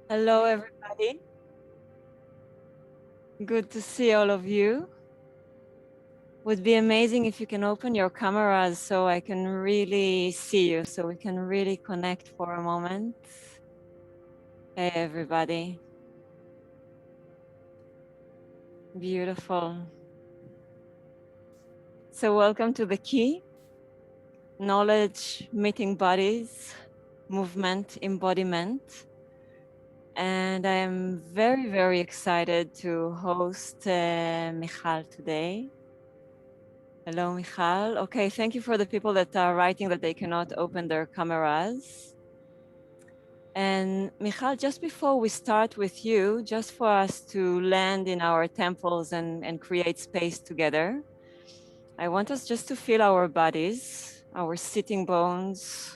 Hello, everybody. Good to see all of you. Would be amazing if you can open your cameras so I can really see you, so we can really connect for a moment. Hey, everybody. Beautiful. So welcome to the key, knowledge, meeting bodies, movement, embodiment. And I am very, very excited to host Michal today. Hello, Michal. Okay, thank you for the people that are writing that they cannot open their cameras. And Michal, just before we start with you, just for us to land in our temples and create space together, I want us just to feel our bodies, our sitting bones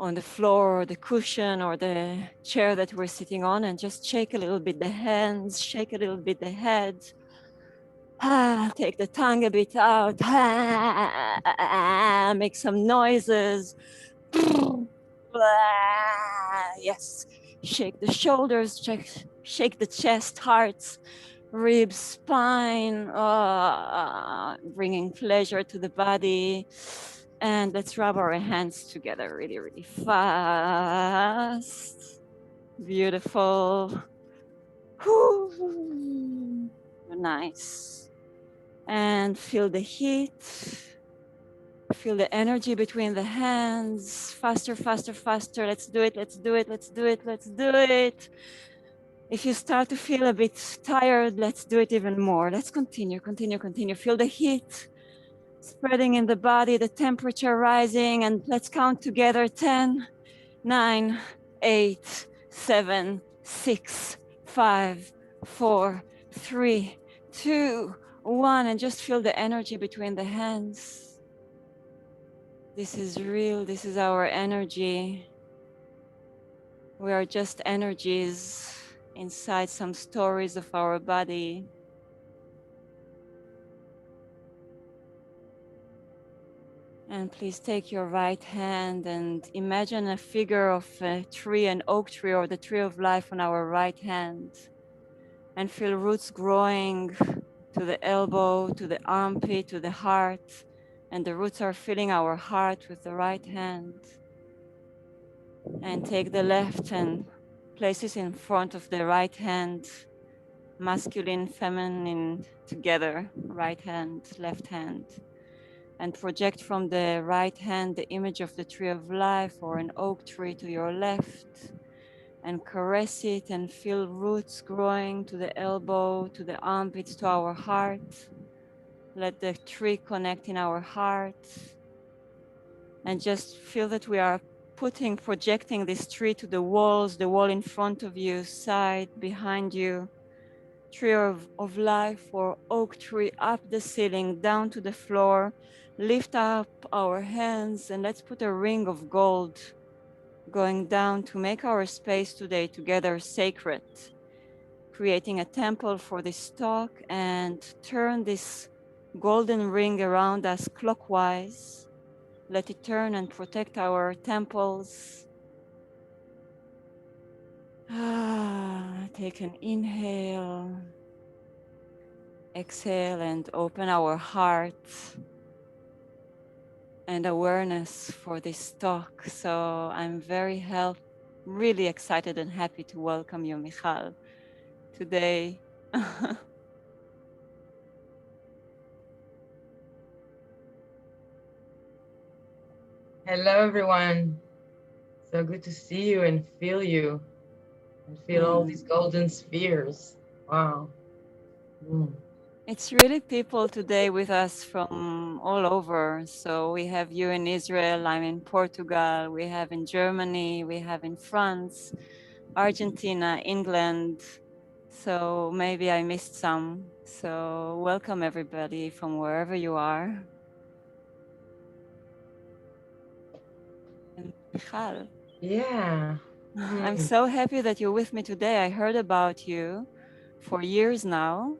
on the floor or the cushion or the chair that we're sitting on, and just shake a little bit the hands, shake a little bit the head. Take the tongue a bit out. Make some noises. Yes. Shake the shoulders, shake the chest, hearts, ribs, spine, bringing pleasure to the body. And let's rub our hands together really, really fast. Beautiful. Nice. And feel the heat, feel the energy between the hands. Faster, faster, faster. Let's do it, let's do it, let's do it, let's do it. If you start to feel a bit tired, let's do it even more. Let's continue, continue, continue. Feel the heat spreading in the body, the temperature rising, and let's count together 10, 9, 8, 7, 6, 5, 4, 3, 2, 1, and just feel the energy between the hands. This is real, this is our energy. We are just energies inside some stories of our body. And please take your right hand and imagine a figure of a tree, an oak tree or the tree of life on our right hand. And feel roots growing to the elbow, to the armpit, to the heart. And the roots are filling our heart with the right hand. And take the left and place it in front of the right hand. Masculine, feminine together, right hand, left hand. And project from the right hand the image of the tree of life or an oak tree to your left. And caress it and feel roots growing to the elbow, to the armpits, to our heart. Let the tree connect in our heart. And just feel that we are projecting this tree to the walls, the wall in front of you, side, behind you. Tree of life or oak tree up the ceiling, down to the floor. Lift up our hands and let's put a ring of gold going down to make our space today together sacred, creating a temple for this talk, and turn this golden ring around us clockwise. Let it turn and protect our temples. Take an inhale, exhale, and open our heart and awareness for this talk. So I'm really excited and happy to welcome you, Michal, today. Hello, everyone. So good to see you and feel you and feel all these golden spheres. Wow. It's really people today with us from all over. So we have you in Israel, I'm in Portugal, we have in Germany, we have in France, Argentina, England. So maybe I missed some. So welcome everybody from wherever you are. And Michal. Yeah. I'm so happy that you're with me today. I heard about you for years now.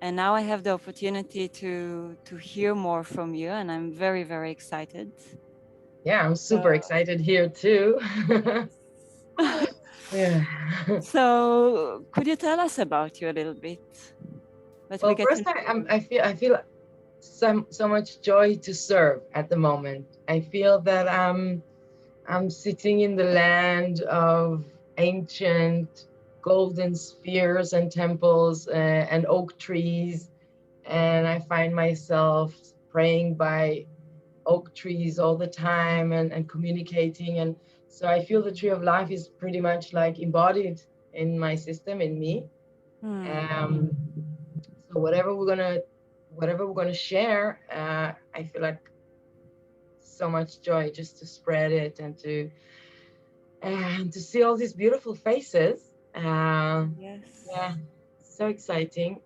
And now I have the opportunity to hear more from you, and I'm very, very excited. Yeah, I'm super excited here too. Yeah. So could you tell us about you a little bit? That we Well, get to first I feel so much joy to serve at the moment. I feel that I'm sitting in the land of ancient golden spheres and temples and oak trees, and I find myself praying by oak trees all the time and communicating. And so I feel the tree of life is pretty much like embodied in my system, in me. Um, so whatever we're gonna share, I feel like so much joy just to spread it and to see all these beautiful faces. Yes. Yeah, so exciting.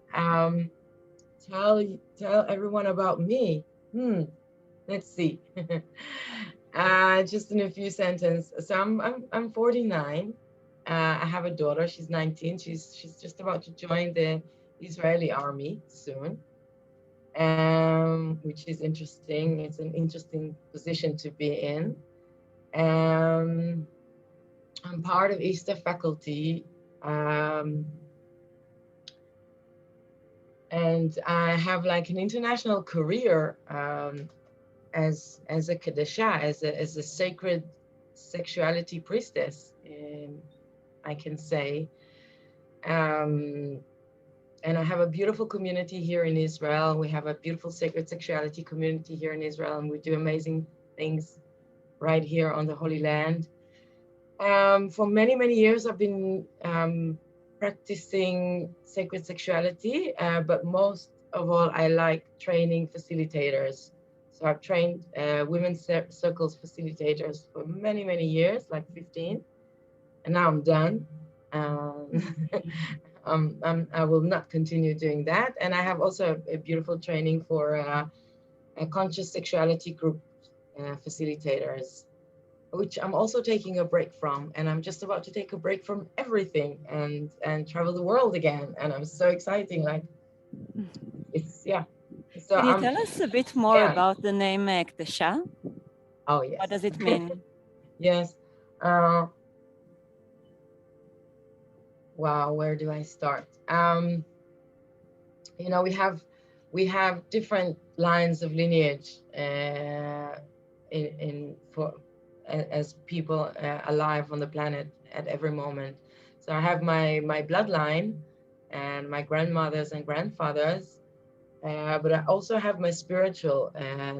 Tell everyone about me. Let's see. Just in a few sentences. So I'm 49. I have a daughter. She's 19. She's just about to join the Israeli army soon, which is interesting. It's an interesting position to be in. Um, I'm part of Easter faculty, um, and I have like an international career as a kadisha, as a sacred sexuality priestess, I can say. Um, and I have a beautiful community here in Israel. We have a beautiful sacred sexuality community here in Israel, and we do amazing things right here on the Holy Land. For many, many years, I've been practicing sacred sexuality, but most of all, I like training facilitators. So I've trained women's circles facilitators for many, many years, like 15, and now I'm done. I will not continue doing that. And I have also a beautiful training for a conscious sexuality group facilitators, which I'm also taking a break from. And I'm just about to take a break from everything and travel the world again. And I'm so exciting. Like it's yeah. So Can you I'm tell us a bit more yeah. about the name Ekdesha? Oh What yes. does it mean? Yes. Uh, wow. Where do I start? We have different lines of lineage in for as people alive on the planet at every moment. So I have my bloodline and my grandmothers and grandfathers, but I also have my spiritual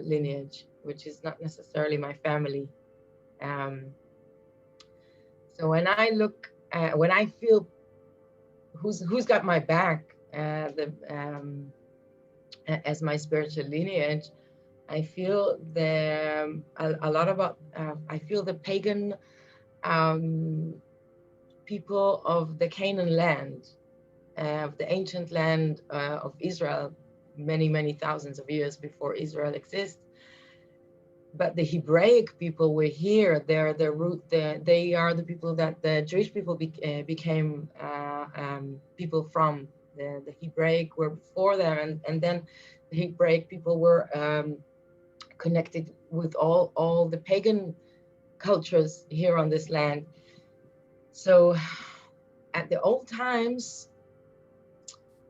lineage, which is not necessarily my family. Um, so when I feel who's got my back, as my spiritual lineage, I feel a lot about. I feel the pagan um, people of the Canaan land, of the ancient land of Israel, many thousands of years before Israel exists. But the Hebraic people were here. They're the root. They are the people that the Jewish people became people from. The Hebraic were before them, and then the Hebraic people were connected with all the pagan cultures here on this land. So at the old times,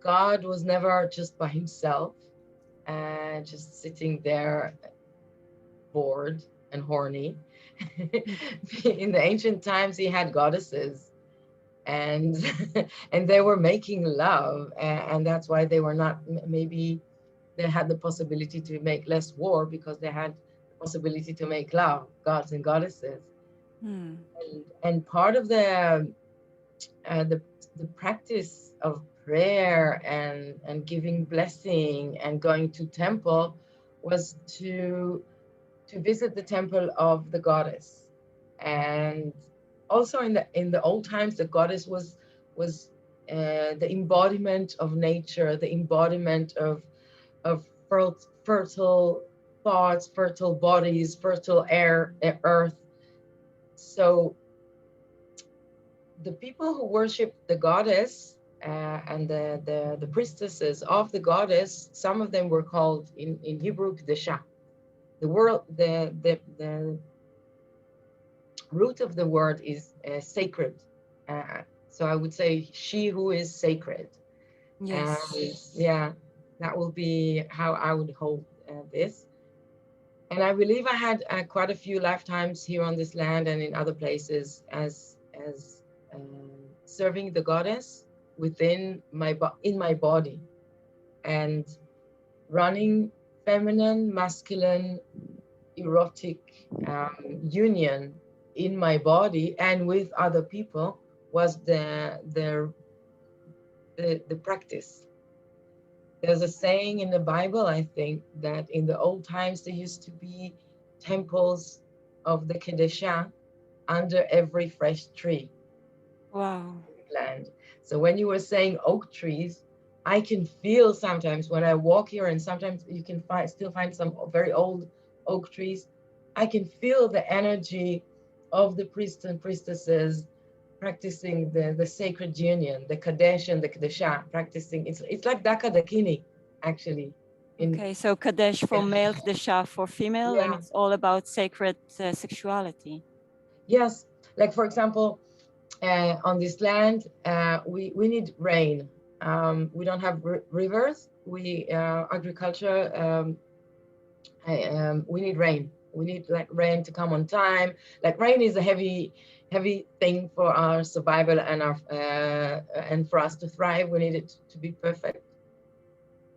God was never just by himself, just sitting there bored and horny. In the ancient times, he had goddesses, and and they were making love, and that's why they were not maybe they had the possibility to make less war because they had the possibility to make love, gods and goddesses. Hmm. And part of uh, the the practice of prayer and giving blessing and going to temple was to visit the temple of the goddess. And also in the old times, the goddess was the embodiment of nature, the embodiment of fertile thoughts, fertile bodies, fertile air, earth. So the people who worship the goddess and the priestesses of the goddess, some of them were called in Hebrew Kedusha. The root of the word is sacred. So I would say she who is sacred. And Yes. yeah, that will be how I would hold this. And I believe I had quite a few lifetimes here on this land and in other places as serving the goddess within in my body, and running feminine, masculine, erotic union in my body and with other people was the practice. There's a saying in the Bible, I think, that in the old times there used to be temples of the Kedeshah under every fresh tree Wow. land. So when you were saying oak trees, I can feel sometimes when I walk here, and sometimes you can still find some very old oak trees. I can feel the energy of the priests and priestesses practicing the sacred union, the Kadesh and the Kadeshah, practicing. It's like Daka Dakini, actually. In Okay, so Kadesh for male, Kadesha for female, and yeah, it's all about sacred sexuality. yes. Like for example, on this land, we need rain. We don't have rivers. We agriculture. We need rain. We need like rain to come on time. Like rain is a heavy thing for our survival and our and for us to thrive. We need it to be perfect.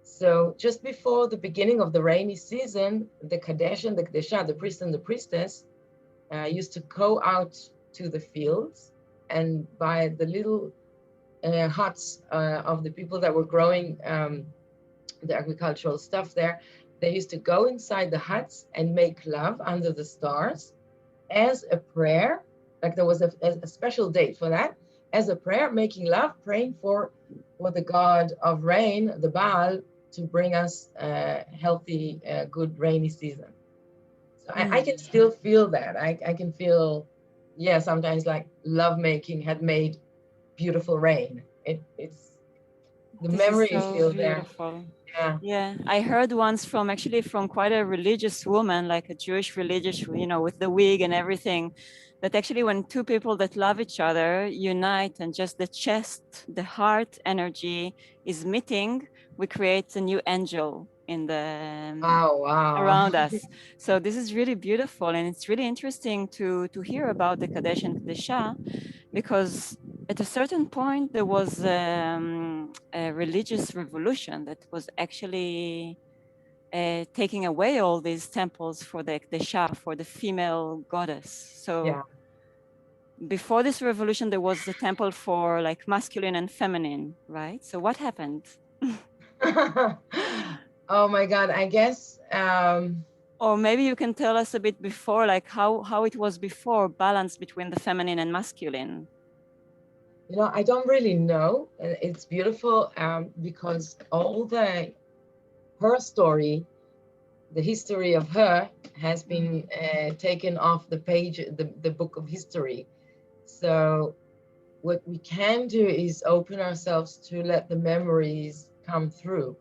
So just before the beginning of the rainy season, the Kadesh and the Kadesha, the priest and the priestess, used to go out to the fields and by the little huts of the people that were growing the agricultural stuff there. They used to go inside the huts and make love under the stars as a prayer. Like there was a special date for that, as a prayer, making love, praying for the god of rain, the Baal, to bring us a healthy, good rainy season. So I can still feel that. I can feel, yeah, sometimes like love making had made beautiful rain. It's the This is memory is so still there. beautiful. Yeah. Yeah, I heard once from actually from quite a religious woman, like a Jewish religious, with the wig and everything, that actually when two people that love each other unite and just the chest, the heart energy is meeting, we create a new angel in the Oh, wow. around us. So this is really beautiful, and it's really interesting to hear about the Kadesh and Kadesha, because at a certain point there was a religious revolution that was actually taking away all these temples for the Kadesha, for the female goddess. So Yeah. before this revolution, there was a temple for like masculine and feminine, right? So what happened? Oh my God. I guess Or maybe you can tell us a bit before, like how it was before, balance between the feminine and masculine. I don't really know. It's beautiful because all her story, the history of her, has been taken off the page, the book of history. So what we can do is open ourselves to let the memories come through.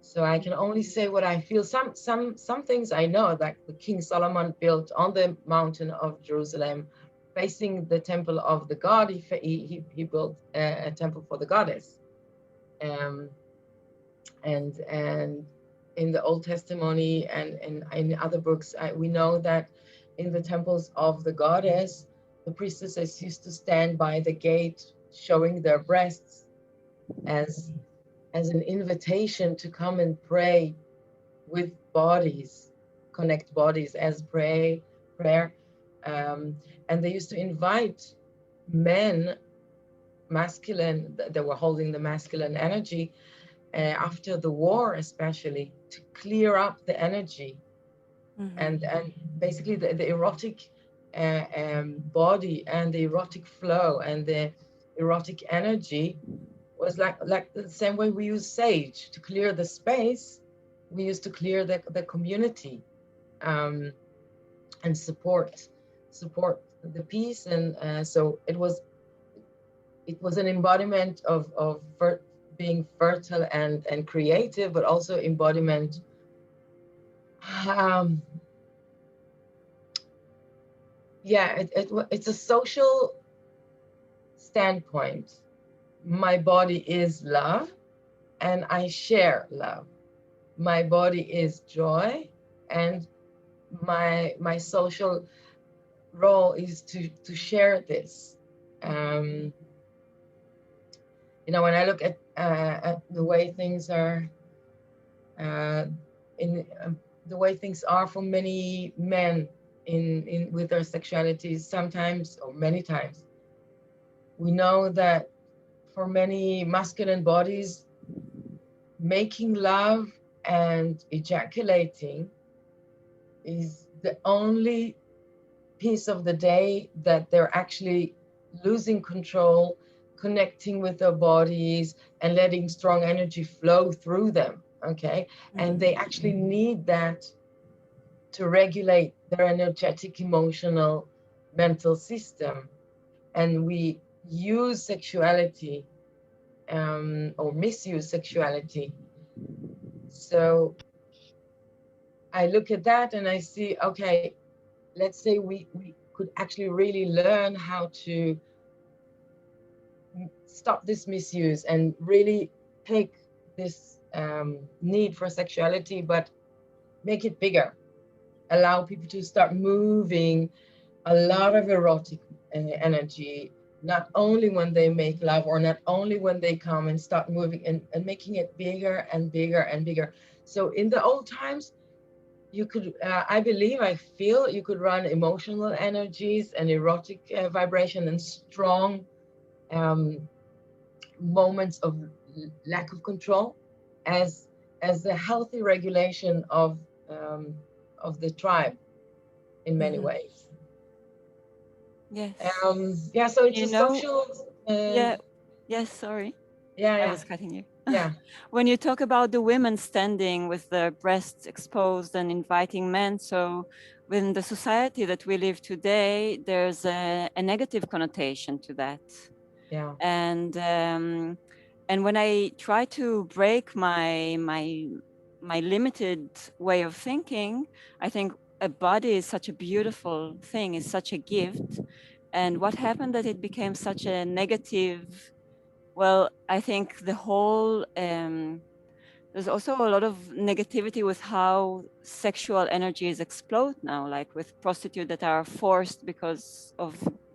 So I can only say what I feel. Some things I know, like the King Solomon built on the mountain of Jerusalem, facing the temple of the god. He built a temple for the goddess, um, and in the Old Testimony and in other books, we know that in the temples of the goddess, the priestesses used to stand by the gate, showing their breasts as as an invitation to come and pray with bodies, connect bodies as prayer. And they used to invite men, masculine, that were holding the masculine energy after the war, especially to clear up the energy and basically the erotic body and the erotic flow and the erotic energy was like the same way we use sage to clear the space. We used to clear the community and support the peace. And so it was an embodiment of being fertile and creative, but also embodiment. Um, yeah, it's a social standpoint, my body is love and I share love. My body is joy, and my social role is to share this. You know, when I look at the way things are, in the way things are for many men in with their sexuality, sometimes or many times, we know that for many masculine bodies, making love and ejaculating is the only piece of the day that they're actually losing control, connecting with their bodies and letting strong energy flow through them. Okay. And they actually need that to regulate their energetic, emotional, mental system. And we use sexuality, or misuse sexuality. So I look at that and I see, okay, let's say we could actually really learn how to stop this misuse and really take this need for sexuality, but make it bigger. Allow people to start moving a lot of erotic energy, not only when they make love or not only when they come, and start moving and making it bigger and bigger and bigger. So in the old times, you could, I believe, I feel you could run emotional energies and erotic vibration and strong moments of lack of control as a healthy regulation of the tribe in many ways. Yes. Yeah, so it's You a know, social. yeah. Yes, sorry. Yeah, I yeah, was cutting you. yeah, When you talk about the women standing with their breasts exposed and inviting men, so within the society that we live today, there's a negative connotation to that. yeah, And when I try to break my limited way of thinking, I think a body is such a beautiful thing, is such a gift. And what happened that it became such a negative? Well, I think the whole there's also a lot of negativity with how sexual energy is exploded now, like with prostitutes that are forced because of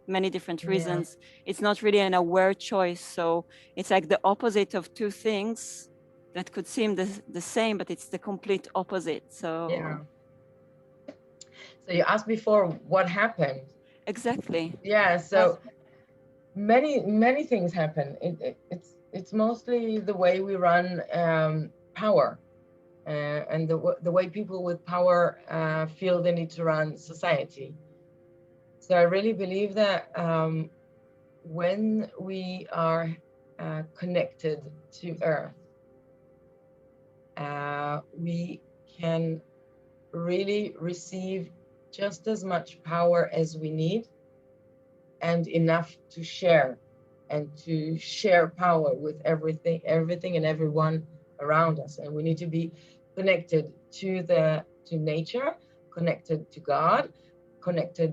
many different yeah, reasons. It's not really an aware choice. So it's like the opposite of two things that could seem the same, but it's the complete opposite. yeah. So So you asked before what happened. exactly. Yeah, Well, so many things happen. It's mostly the way we run power, and the way people with power feel they need to run society. So I really believe that when we are connected to Earth, we can really receive just as much power as we need, and enough to share, and to share power with everything and everyone around us. And we need to be connected to nature, connected to God, connected,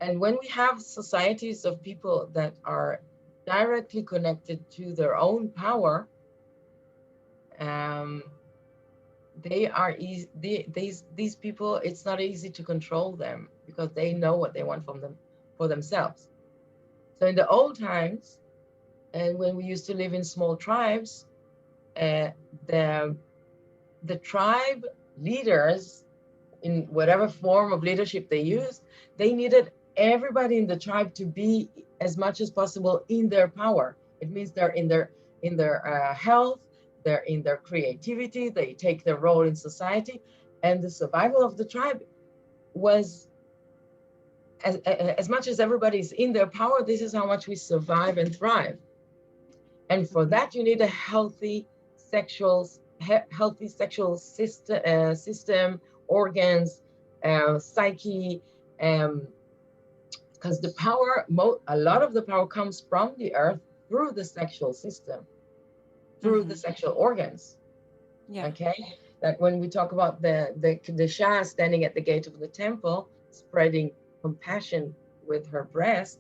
and when we have societies of people that are directly connected to their own power, um, they are easy. These people, it's not easy to control them because they know what they want from them for themselves. So in the old times, and when we used to live in small tribes, uh, the tribe leaders, in whatever form of leadership they used, they needed everybody in the tribe to be as much as possible in their power. It means they're in their health, they're in their creativity, they take their role in society, and the survival of the tribe was as much as everybody's in their power. This is how much we survive and thrive. And for that, you need a sexual healthy sexual system, organs, psyche, because the power, a lot of the power comes from the earth through the sexual system, through the sexual organs. yeah. Okay, that when we talk about the Shah standing at the gate of the temple, spreading compassion with her breast,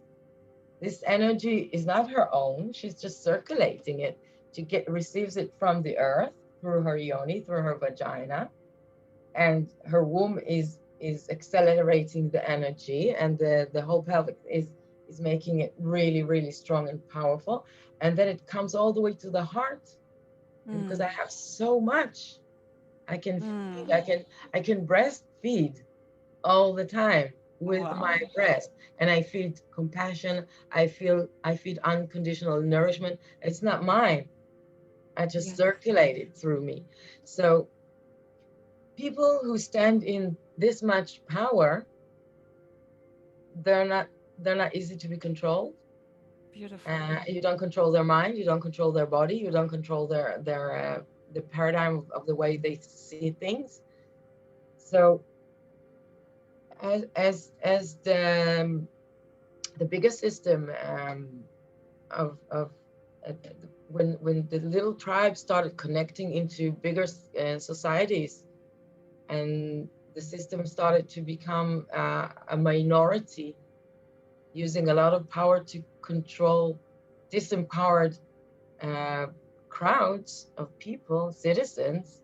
this energy is not her own. She's just circulating it. She receives it from the earth through her yoni, through her vagina, and her womb is accelerating the energy, and the whole pelvic is making it really, really strong and powerful. And then it comes all the way to the heart. And because I have so much, I can feed, I can breastfeed all the time with my breast, and I feel compassion. I feed unconditional nourishment. It's not mine. I just circulate it through me. So people who stand in this much power, they're not easy to be controlled. Beautiful. You don't control their mind. You don't control their body. You don't control their the paradigm of the way they see things. So as the biggest system of when the little tribes started connecting into bigger societies, and the system started to become a minority, using a lot of power to control disempowered crowds of people, citizens,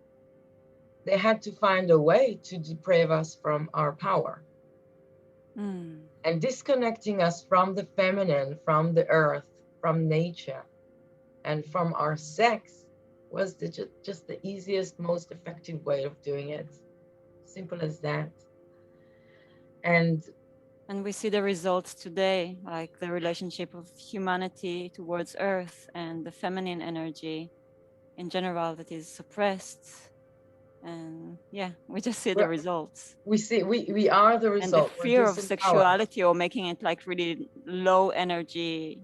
they had to find a way to deprive us from our power. And disconnecting us from the feminine, from the earth, from nature, and from our sex was just the easiest, most effective way of doing it. Simple as that. And we see the results today, like the relationship of humanity towards earth and the feminine energy in general that is suppressed. And yeah, we just see the results. We are the result. And the fear of sexuality, or making it like really low energy.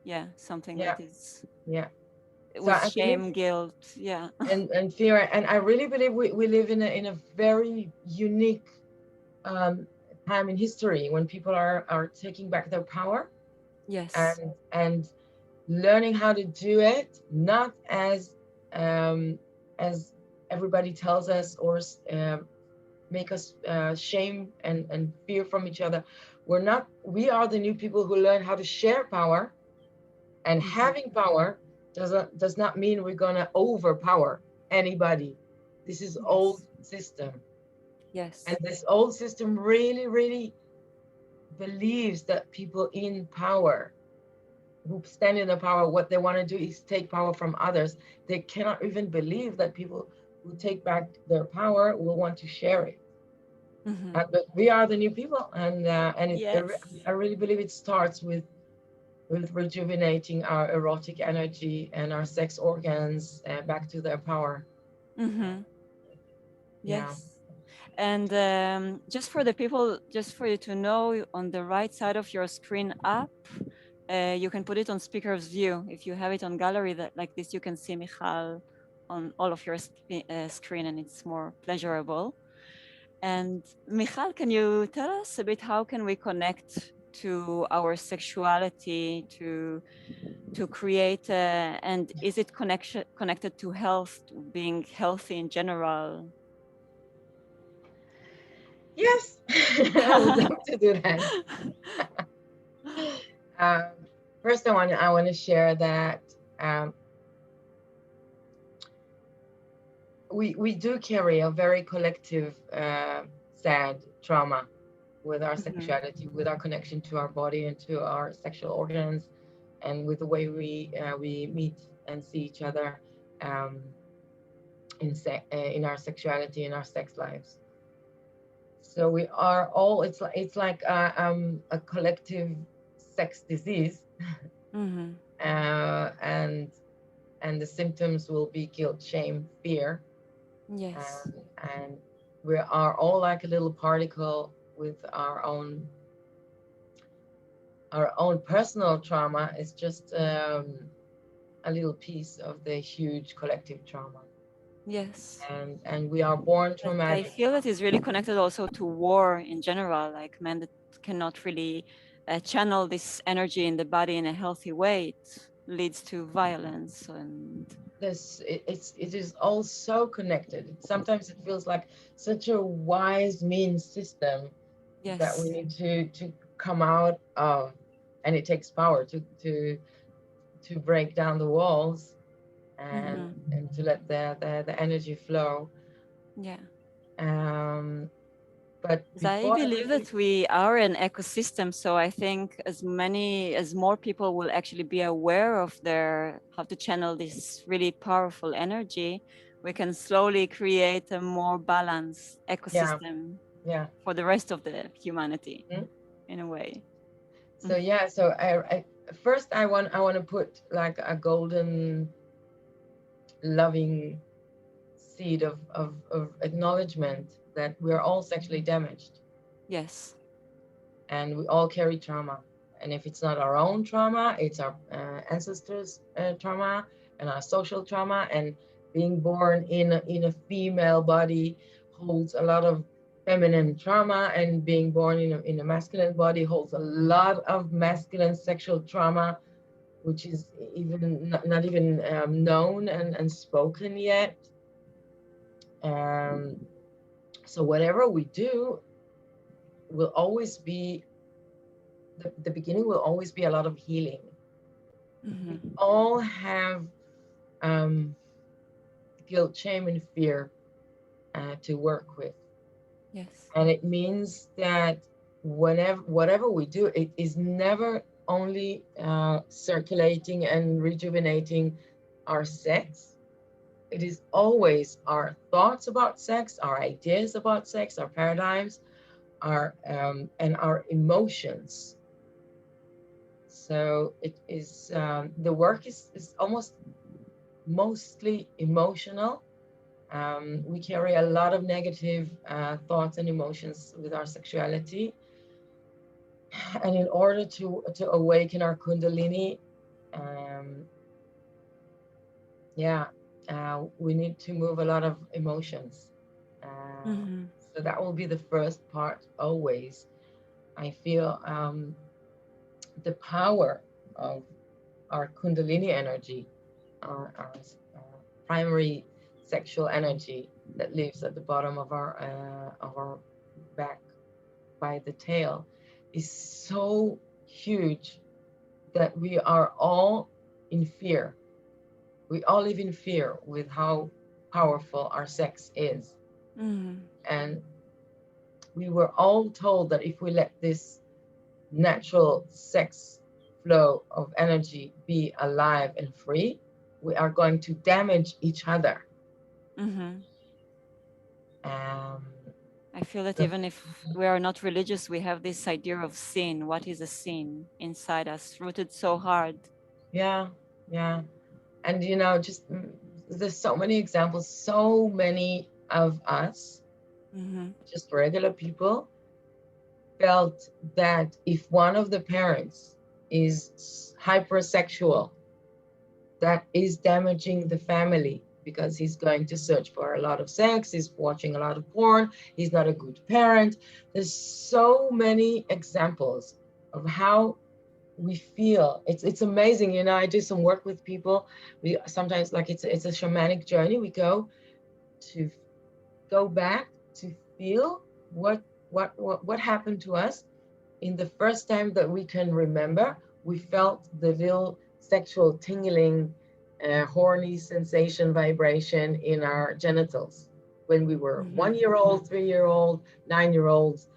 Yeah, something that is with shame, guilt. Yeah. And fear. And I really believe we live in a very unique time in history when people are taking back their power. Yes. And learning how to do it, not as everybody tells us, or make us shame and fear from each other. We are the new people who learn how to share power, and having power does not mean we're going to overpower anybody. This is old system. Yes. And this old system really, really believes that people in power, who stand in the power, what they want to do is take power from others. They cannot even believe that people who take back their power will want to share it. But we are the new people, and I really believe it starts with rejuvenating our erotic energy and our sex organs back to their power. Yes. And just for the people, just for you to know, on the right side of your screen up, you can put it on speaker's view. If you have it on gallery like this, you can see Michal on all of your screen, and it's more pleasurable. And Michal, can you tell us a bit how can we connect to our sexuality, to create, and is it connected to health, to being healthy in general? Yes, I would love to do that. First, I want to share that we do carry a very collective sad trauma with our sexuality, with our connection to our body and to our sexual organs, and with the way we meet and see each other in our sexuality, in our sex lives. So we are all, it's like a collective sex disease. And the symptoms will be guilt, shame, fear. Yes. And we are all like a little particle with our own personal trauma. Is just a little piece of the huge collective trauma. Yes. And we are born traumatic. I feel that is really connected also to war in general, like men that cannot really channel this energy in the body in a healthy way. It leads to violence. And it is all so connected. Sometimes it feels like such a wise, mean system, that we Yes. need to come out of, and it takes power to break down the walls and to let the energy flow. Yeah. Um, but 'Cause I before believe everything, that we are an ecosystem. So I think as more people will actually be aware of how to channel this really powerful energy, we can slowly create a more balanced yeah, ecosystem yeah. for the rest of the humanity Mm. in a way. So yeah, so I first I want to put like a golden loving seed of acknowledgement that we're all sexually damaged Yes. and we all carry trauma. And if it's not our own trauma, it's our ancestors' trauma and our social trauma. And being born in a female body holds a lot of feminine trauma, and being born in a masculine body holds a lot of masculine sexual trauma, which is even not even known and spoken yet. Um, so whatever we do will always be the beginning will always be a lot of healing. We Mm-hmm. all have um, guilt, shame, and fear to work with, Yes. and it means that whatever we do, it is never only circulating and rejuvenating our sex. It is always our thoughts about sex, our ideas about sex, our paradigms, our and our emotions. So it is the work is almost mostly emotional. We carry a lot of negative thoughts and emotions with our sexuality, and in order to awaken our kundalini, um, yeah, we need to move a lot of emotions. Uh, Mm-hmm. so that will be the first part always. I feel the power of our kundalini energy, our primary sexual energy that lives at the bottom of our back by the tail, is so huge that we are all in fear. We all live in fear with how powerful our sex is. Mm-hmm. And we were all told that if we let this natural sex flow of energy be alive and free, we are going to damage each other. Mm-hmm. Um, I feel that the, even if we are not religious, we have this idea of sin. What is a sin inside us, rooted so hard? yeah, yeah. And just there's so many examples, so many of us, Mm-hmm. just regular people, felt that if one of the parents is hypersexual, that is damaging the family because he's going to search for a lot of sex, he's watching a lot of porn, he's not a good parent. There's so many examples of how we feel. It's amazing. I do some work with people. We sometimes, like, it's a shamanic journey. We to go back to feel what happened to us in the first time that we can remember. We felt the little sexual tingling, horny sensation, vibration in our genitals when we were Mm-hmm. 1 year old, 3 year old, 9 year olds.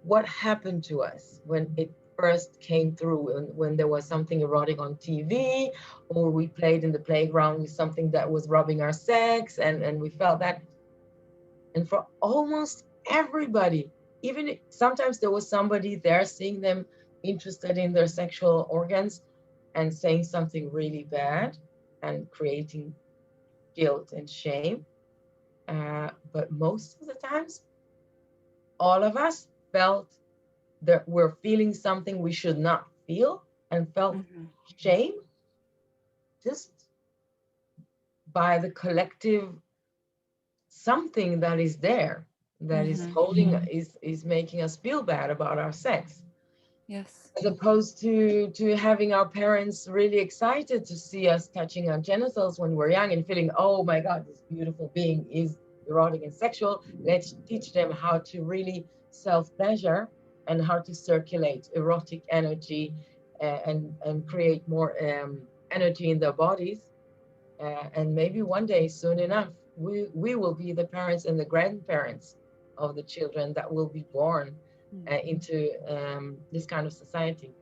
What happened to us when it first came through, when there was something erotic on TV, or we played in the playground with something that was rubbing our sex, and we felt that. And for almost everybody, even sometimes there was somebody there seeing them interested in their sexual organs and saying something really bad and creating guilt and shame. But most of the times, all of us felt that we're feeling something we should not feel, and felt Mm-hmm. shame just by the collective something that is there, that is Mm-hmm. holding, is making us feel bad about our sex, Yes. as opposed to having our parents really excited to see us touching our genitals when we're young and feeling, oh my god, this beautiful being is erotic and sexual. Let's teach them how to really self-pleasure and how to circulate erotic energy, and create more energy in their bodies. And maybe one day, soon enough, we will be the parents and the grandparents of the children that will be born into this kind of society.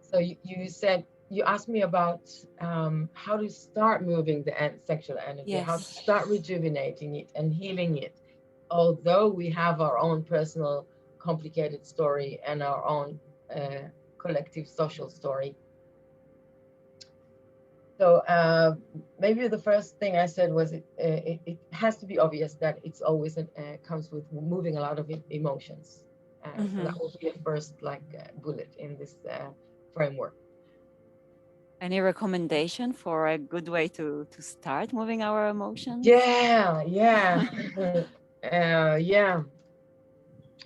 So you said, you asked me about how to start moving the sexual energy, how to Yes. start rejuvenating it and healing it. Although we have our own personal complicated story and our own collective social story. So maybe the first thing I said was it has to be obvious that it's always comes with moving a lot of emotions. So that will be a first bullet in this framework. Any recommendation for a good way to start moving our emotions? Yeah. Yeah.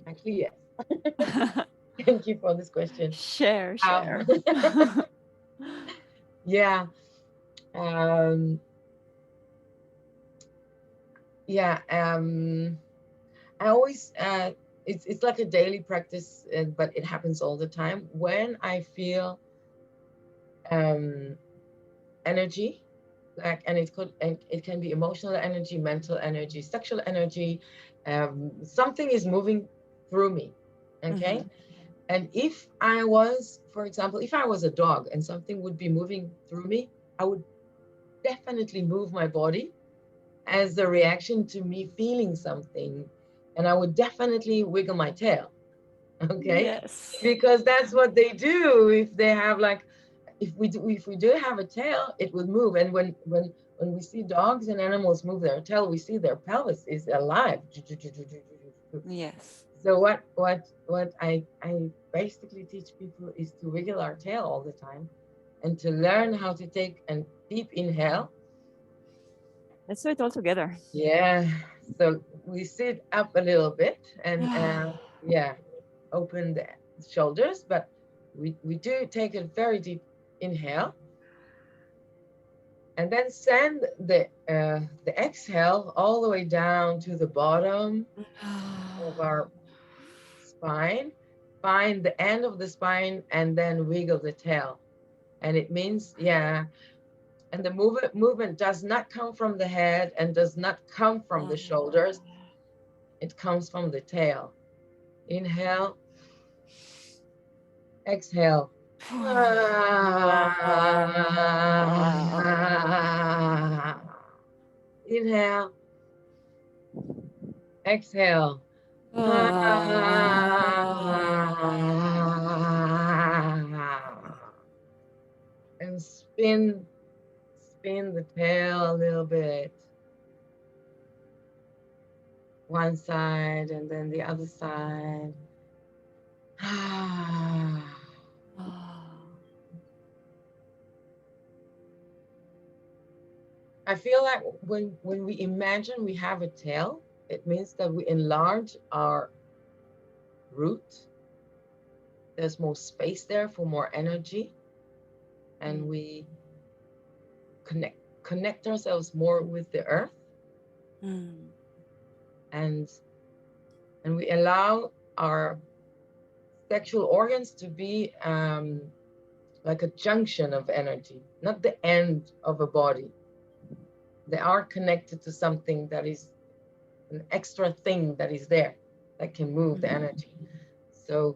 Actually, yes. Thank you for this question. Share. Yeah. Yeah. I always it's like a daily practice, but it happens all the time when I feel energy, and it can be emotional energy, mental energy, sexual energy. Something is moving through me. Okay. And if I was, for example, if I was a dog and something would be moving through me, I would definitely move my body as a reaction to me feeling something. And I would definitely wiggle my tail. Okay. Yes. Because that's what they do. If they have if we do have a tail, it would move. And when we see dogs and animals move their tail, we see their pelvis is alive. Yes. So what I basically teach people is to wiggle our tail all the time, and to learn how to take a deep inhale. Let's do it all together. Yeah. So we sit up a little bit and yeah, open the shoulders, but we do take a very deep inhale, and then send the exhale all the way down to the bottom of our spine. Find the end of the spine and then wiggle the tail. And it means, yeah, and the movement does not come from the head and does not come from the shoulders. It comes from the tail. Inhale, exhale. Inhale, exhale. And spin the tail a little bit. One side and then the other side. I feel like when we imagine we have a tail, it means that we enlarge our root. There's more space there for more energy, and we connect ourselves more with the earth, and we allow our sexual organs to be like a junction of energy, not the end of a body. They are connected to something that is an extra thing that is there that can move the energy. So,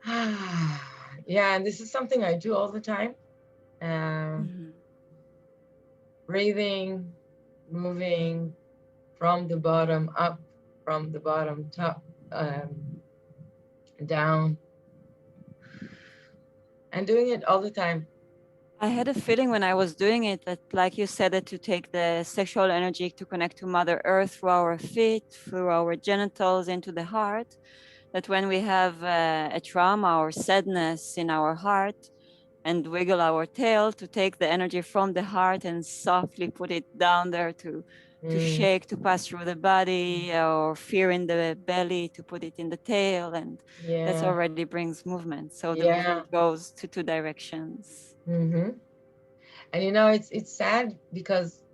yeah, and this is something I do all the time. Breathing, moving from the bottom up, from the bottom top down, and doing it all the time. I had a feeling when I was doing it that, like you said, that to take the sexual energy to connect to Mother Earth through our feet, through our genitals, into the heart, that when we have a trauma or sadness in our heart, and wiggle our tail to take the energy from the heart and softly put it down there to shake, to pass through the body, or fear in the belly to put it in the tail, and that's already brings movement. So the movement goes to two directions. And it's sad because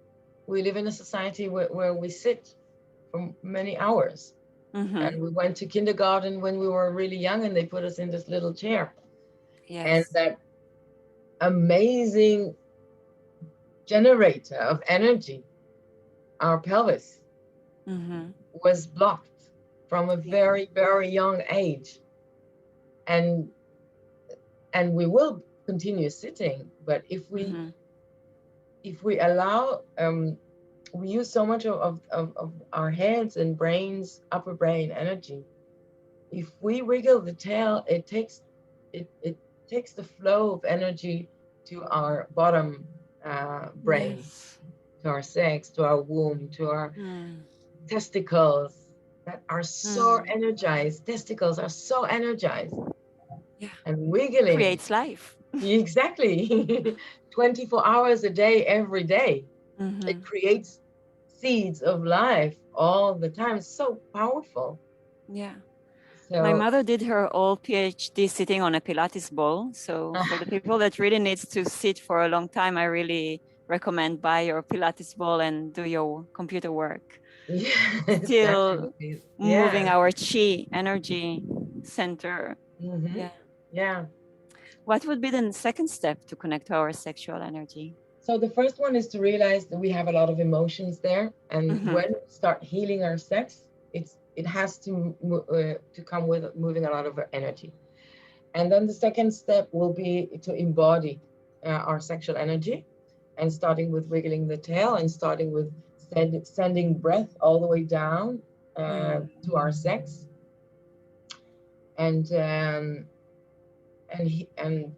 we live in a society where we sit for many hours. And we went to kindergarten when we were really young, and they put us in this little chair. And Yes. that amazing generator of energy, our pelvis, was blocked from a very, very young age. And we will continue sitting, but if we allow, we use so much of our heads and brains, upper brain energy. If we wiggle the tail, it takes the flow of energy to our bottom brain, Yes. to our sex, to our womb, to our testicles that are so energized. Testicles are so energized. Yeah. And wiggling. Creates life. Exactly. 24 hours a day, every day. It creates seeds of life all the time. It's so powerful. Yeah. My So mother did her whole PhD sitting on a Pilates ball. So for the people that really needs to sit for a long time, I really recommend buy your Pilates ball and do your computer work. yes, Still definitely. moving Yeah. our chi energy center. Yeah. Yeah. What would be the second step to connect to our sexual energy? So the first one is to realize that we have a lot of emotions there, and when we start healing our sex, it has to come with moving a lot of our energy. And then the second step will be to embody our sexual energy, and starting with wiggling the tail, and starting with sending breath all the way down to our sex, and and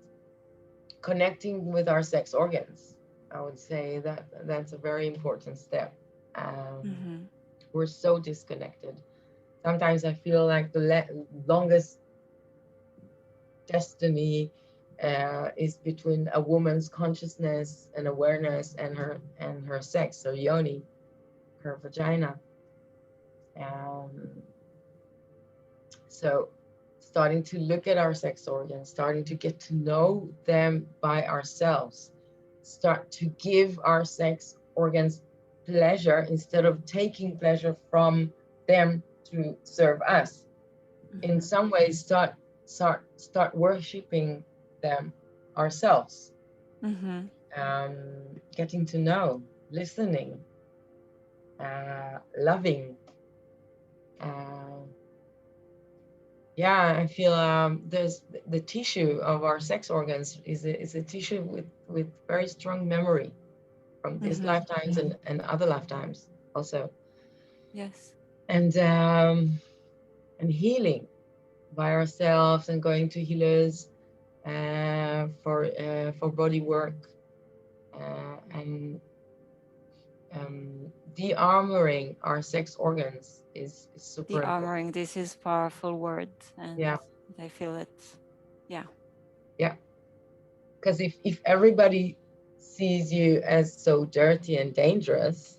connecting with our sex organs. I would say that that's a very important step. We're so disconnected. Sometimes I feel like the longest destiny is between a woman's consciousness and awareness and her sex, so Yoni, her vagina. So starting to look at our sex organs, starting to get to know them by ourselves, start to give our sex organs pleasure instead of taking pleasure from them to serve us. In some ways, start worshiping them ourselves. Getting to know, listening, loving. Yeah, I feel there's the tissue of our sex organs is a tissue with very strong memory from these lifetimes and other lifetimes also. Yes. And healing by ourselves, and going to healers for body work, and de-armoring our sex organs is super important. De-armoring, this is powerful word, and Yeah. I feel it. Yeah. Yeah. Because if everybody sees you as so dirty and dangerous,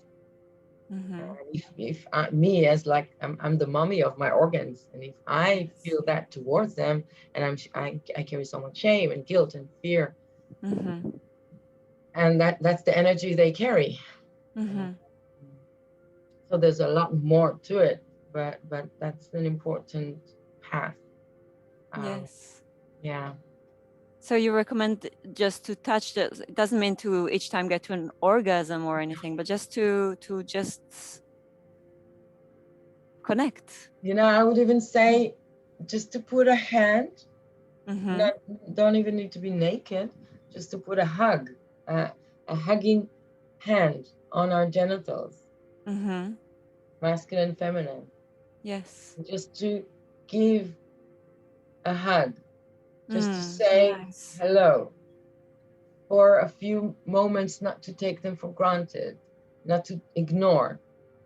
if me as like I'm the mummy of my organs, and if I feel that towards them, and I carry so much shame and guilt and fear, and that's the energy they carry. So there's a lot more to it, but that's an important path. Yes. Yeah. So you recommend just to touch the, it doesn't mean to each time get to an orgasm or anything, but just to just connect. I would even say just to put a hand, don't even need to be naked, just to put a hug, a hugging hand on our genitals, masculine, feminine. Yes. Just to give a hug, just to say hello for a few moments, not to take them for granted, not to ignore,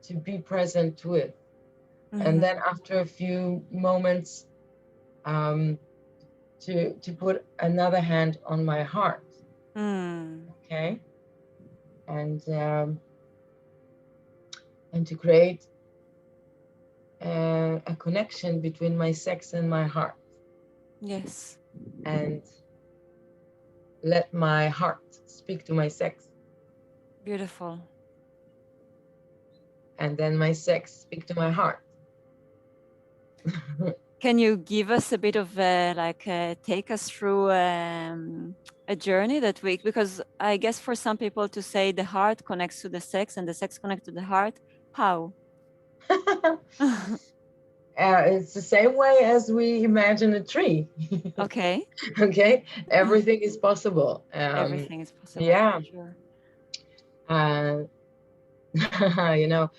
to be present with. And then after a few moments, to put another hand on my heart. Okay. And to create a connection between my sex and my heart. Yes. And let my heart speak to my sex. Beautiful. And then my sex speak to my heart. Can you give us a bit of take us through a journey that week? Because I guess for some people to say the heart connects to the sex and the sex connects to the heart, how? It's the same way as we imagine a tree. Okay. Okay, everything is possible. Everything is possible. Yeah. Sure. You know,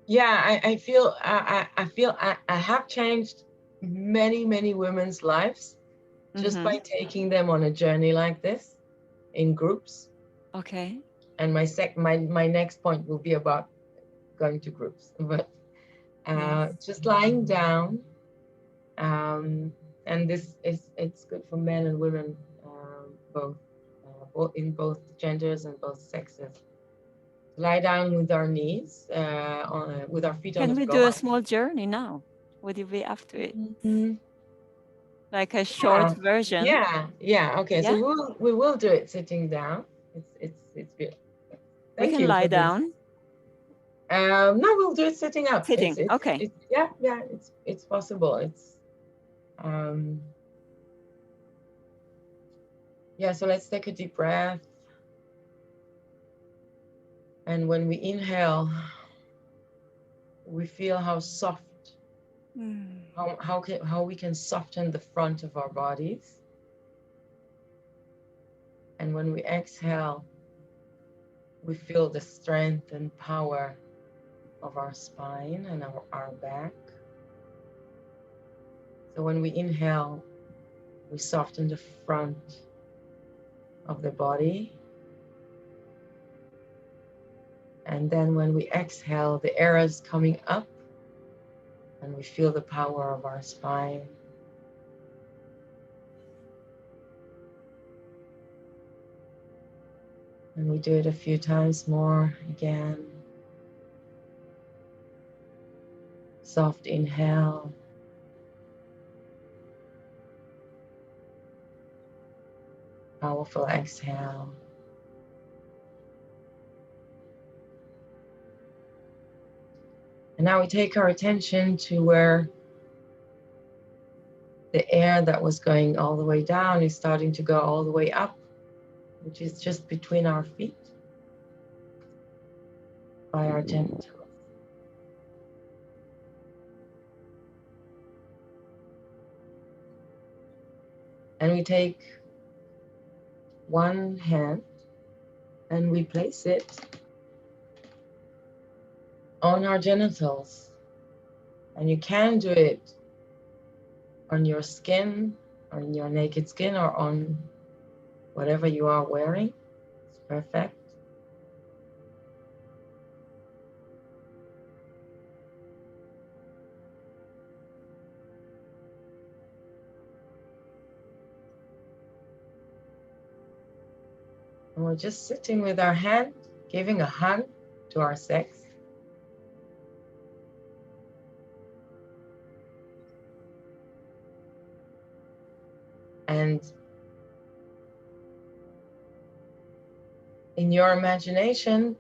yeah, I feel I have changed many women's lives just by taking them on a journey like this in groups. Okay. And my next point will be about going to groups, but just lying down, and it's good for men and women, both in both genders and both sexes. Lie down with our knees, with our feet on Can the we floor. do a small journey now? Would you be up to it? Mm-hmm. Like a short version? Yeah. Okay, yeah? so we will do it sitting down. It's good. We Thank can you lie for this. down. No, we'll do it sitting up. Sitting. Okay. Yeah, it's possible. Yeah, so let's take a deep breath. And when we inhale, we feel how soft, how we can soften the front of our bodies. And when we exhale, we feel the strength and power of our spine and our back. So when we inhale, we soften the front of the body. And then when we exhale, the air is coming up and we feel the power of our spine. And we do it a few times more again. Soft inhale. Powerful exhale. And now we take our attention to where the air that was going all the way down is starting to go all the way up, which is just between our feet by our genitals. And we take one hand and we place it on our genitals. And you can do it on your skin, on your naked skin, or on whatever you are wearing. It's perfect. And we're just sitting with our hand, giving a hug to our sex. And in your imagination,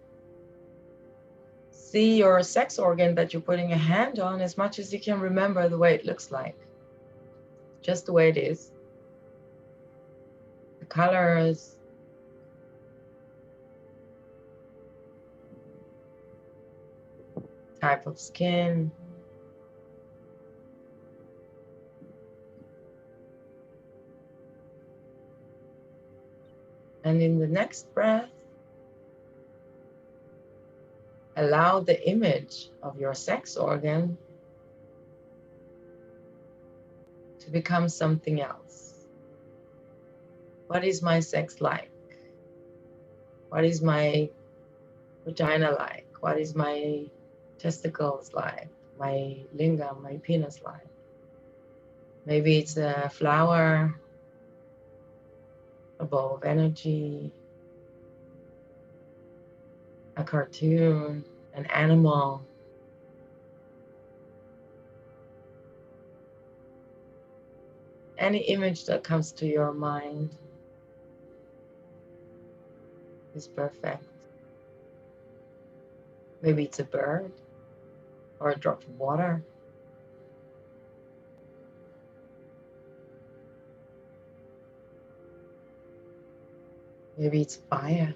see your sex organ that you're putting a hand on as much as you can remember the way it looks like. Just the way it is. The colors, type of skin. And in the next breath, allow the image of your sex organ to become something else. What is my sex like? What is my vagina like? What is my testicles like? My lingam, my penis like? Maybe it's a flower, a ball of energy, a cartoon, an animal. Any image that comes to your mind is perfect. Maybe it's a bird, or a drop of water. Maybe it's fire.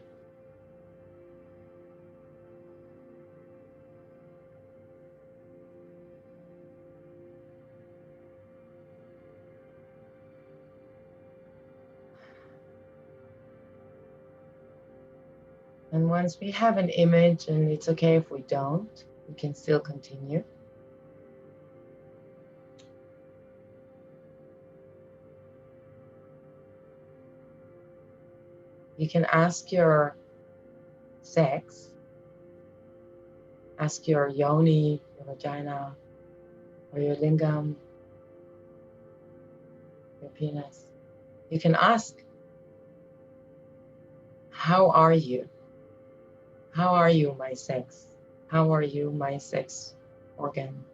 And once we have an image, and it's okay if we don't, we can still continue. You can ask your sex, ask your yoni, your vagina, or your lingam, your penis. You can ask, how are you? How are you, my sex? How are you, my sex organ?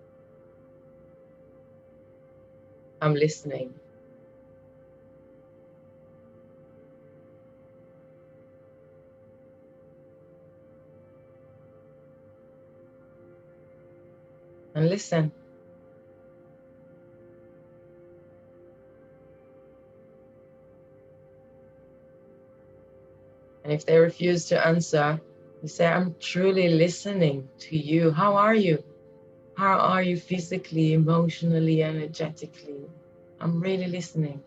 I'm listening. And listen. And if they refuse to answer, you say, I'm truly listening to you. How are you? How are you physically, emotionally, energetically? I'm really listening.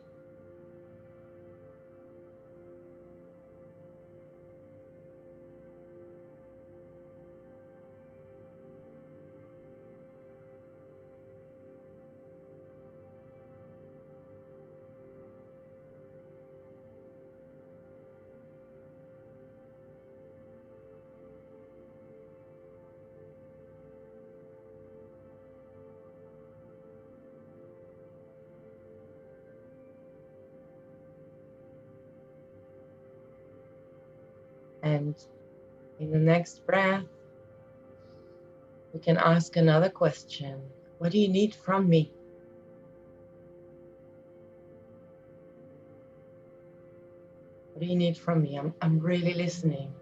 And in the next breath, we can ask another question. What do you need from me? What do you need from me? I'm really listening.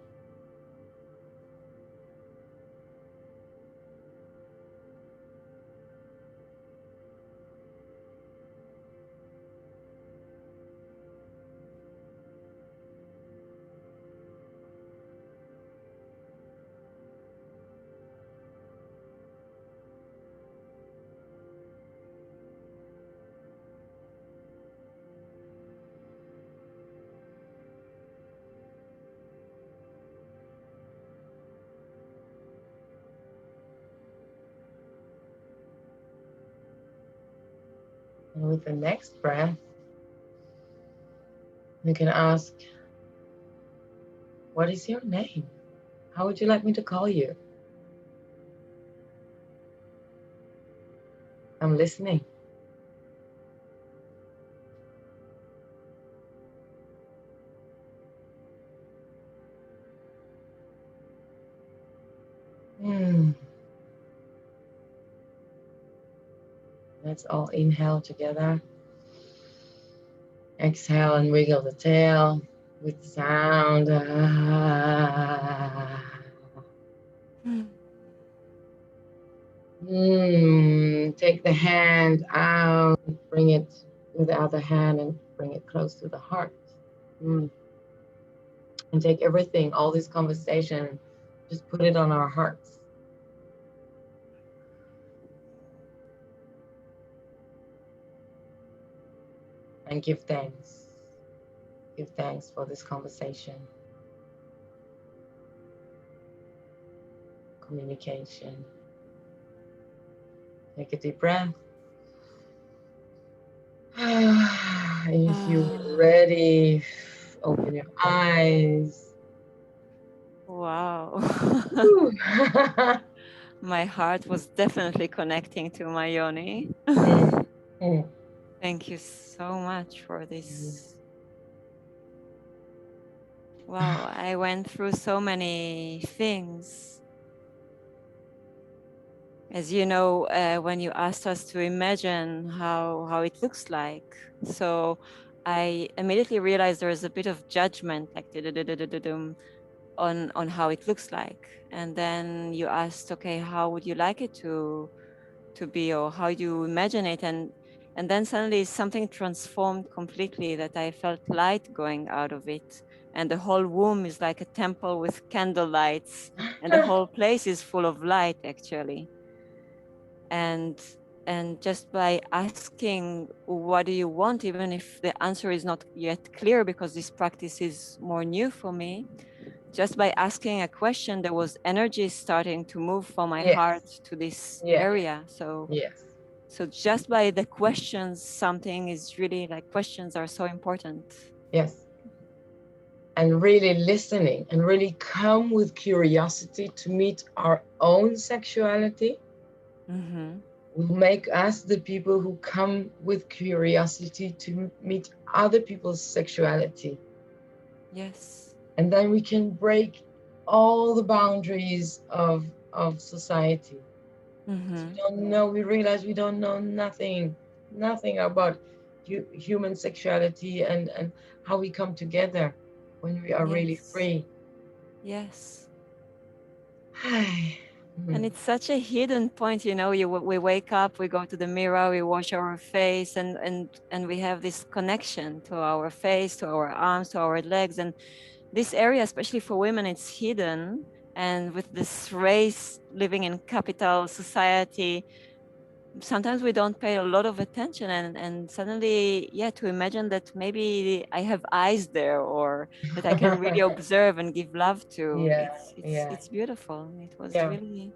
And with the next breath, you can ask, what is your name? How would you like me to call you? I'm listening. Let's all inhale together. Exhale and wiggle the tail with sound. Take the hand out, bring it with the other hand and bring it close to the heart. And take everything, all this conversation, just put it on our hearts. And give thanks. Give thanks for this conversation. Communication. Take a deep breath. And if you're ready, open your eyes. Wow. My heart was definitely connecting to my Yoni. Thank you so much for this. Wow, I went through so many things. As you know, when you asked us to imagine how it looks like, so I immediately realized there is a bit of judgment, like on how it looks like. And then you asked, okay, how would you like it to be, or how do you imagine it? And then suddenly something transformed completely, that I felt light going out of it, and the whole room is like a temple with candle lights, and the whole place is full of light actually. and and just by asking what do you want, even if the answer is not yet clear because this practice is more new for me, just by asking a question, there was energy starting to move from my heart Yes. to this Yes. area. So Yes. just by the questions, something is really like, questions are so important. Yes. And really listening and really come with curiosity to meet our own sexuality Mm-hmm. will make us the people who come with curiosity to meet other people's sexuality. Yes. And then we can break all the boundaries of society. Mm-hmm. We don't know, we realize we don't know nothing about human sexuality and how we come together when we are really Yes. free. Yes. Hmm. And it's such a hidden point, we wake up, we go to the mirror, we wash our face, and we have this connection to our face, to our arms, to our legs. And this area, especially for women, it's hidden. And with this race, living in capital society, sometimes we don't pay a lot of attention. And suddenly, yeah, to imagine that maybe I have eyes there, or that I can really observe and give love to, Yeah, yeah, it's beautiful. It was yeah. really.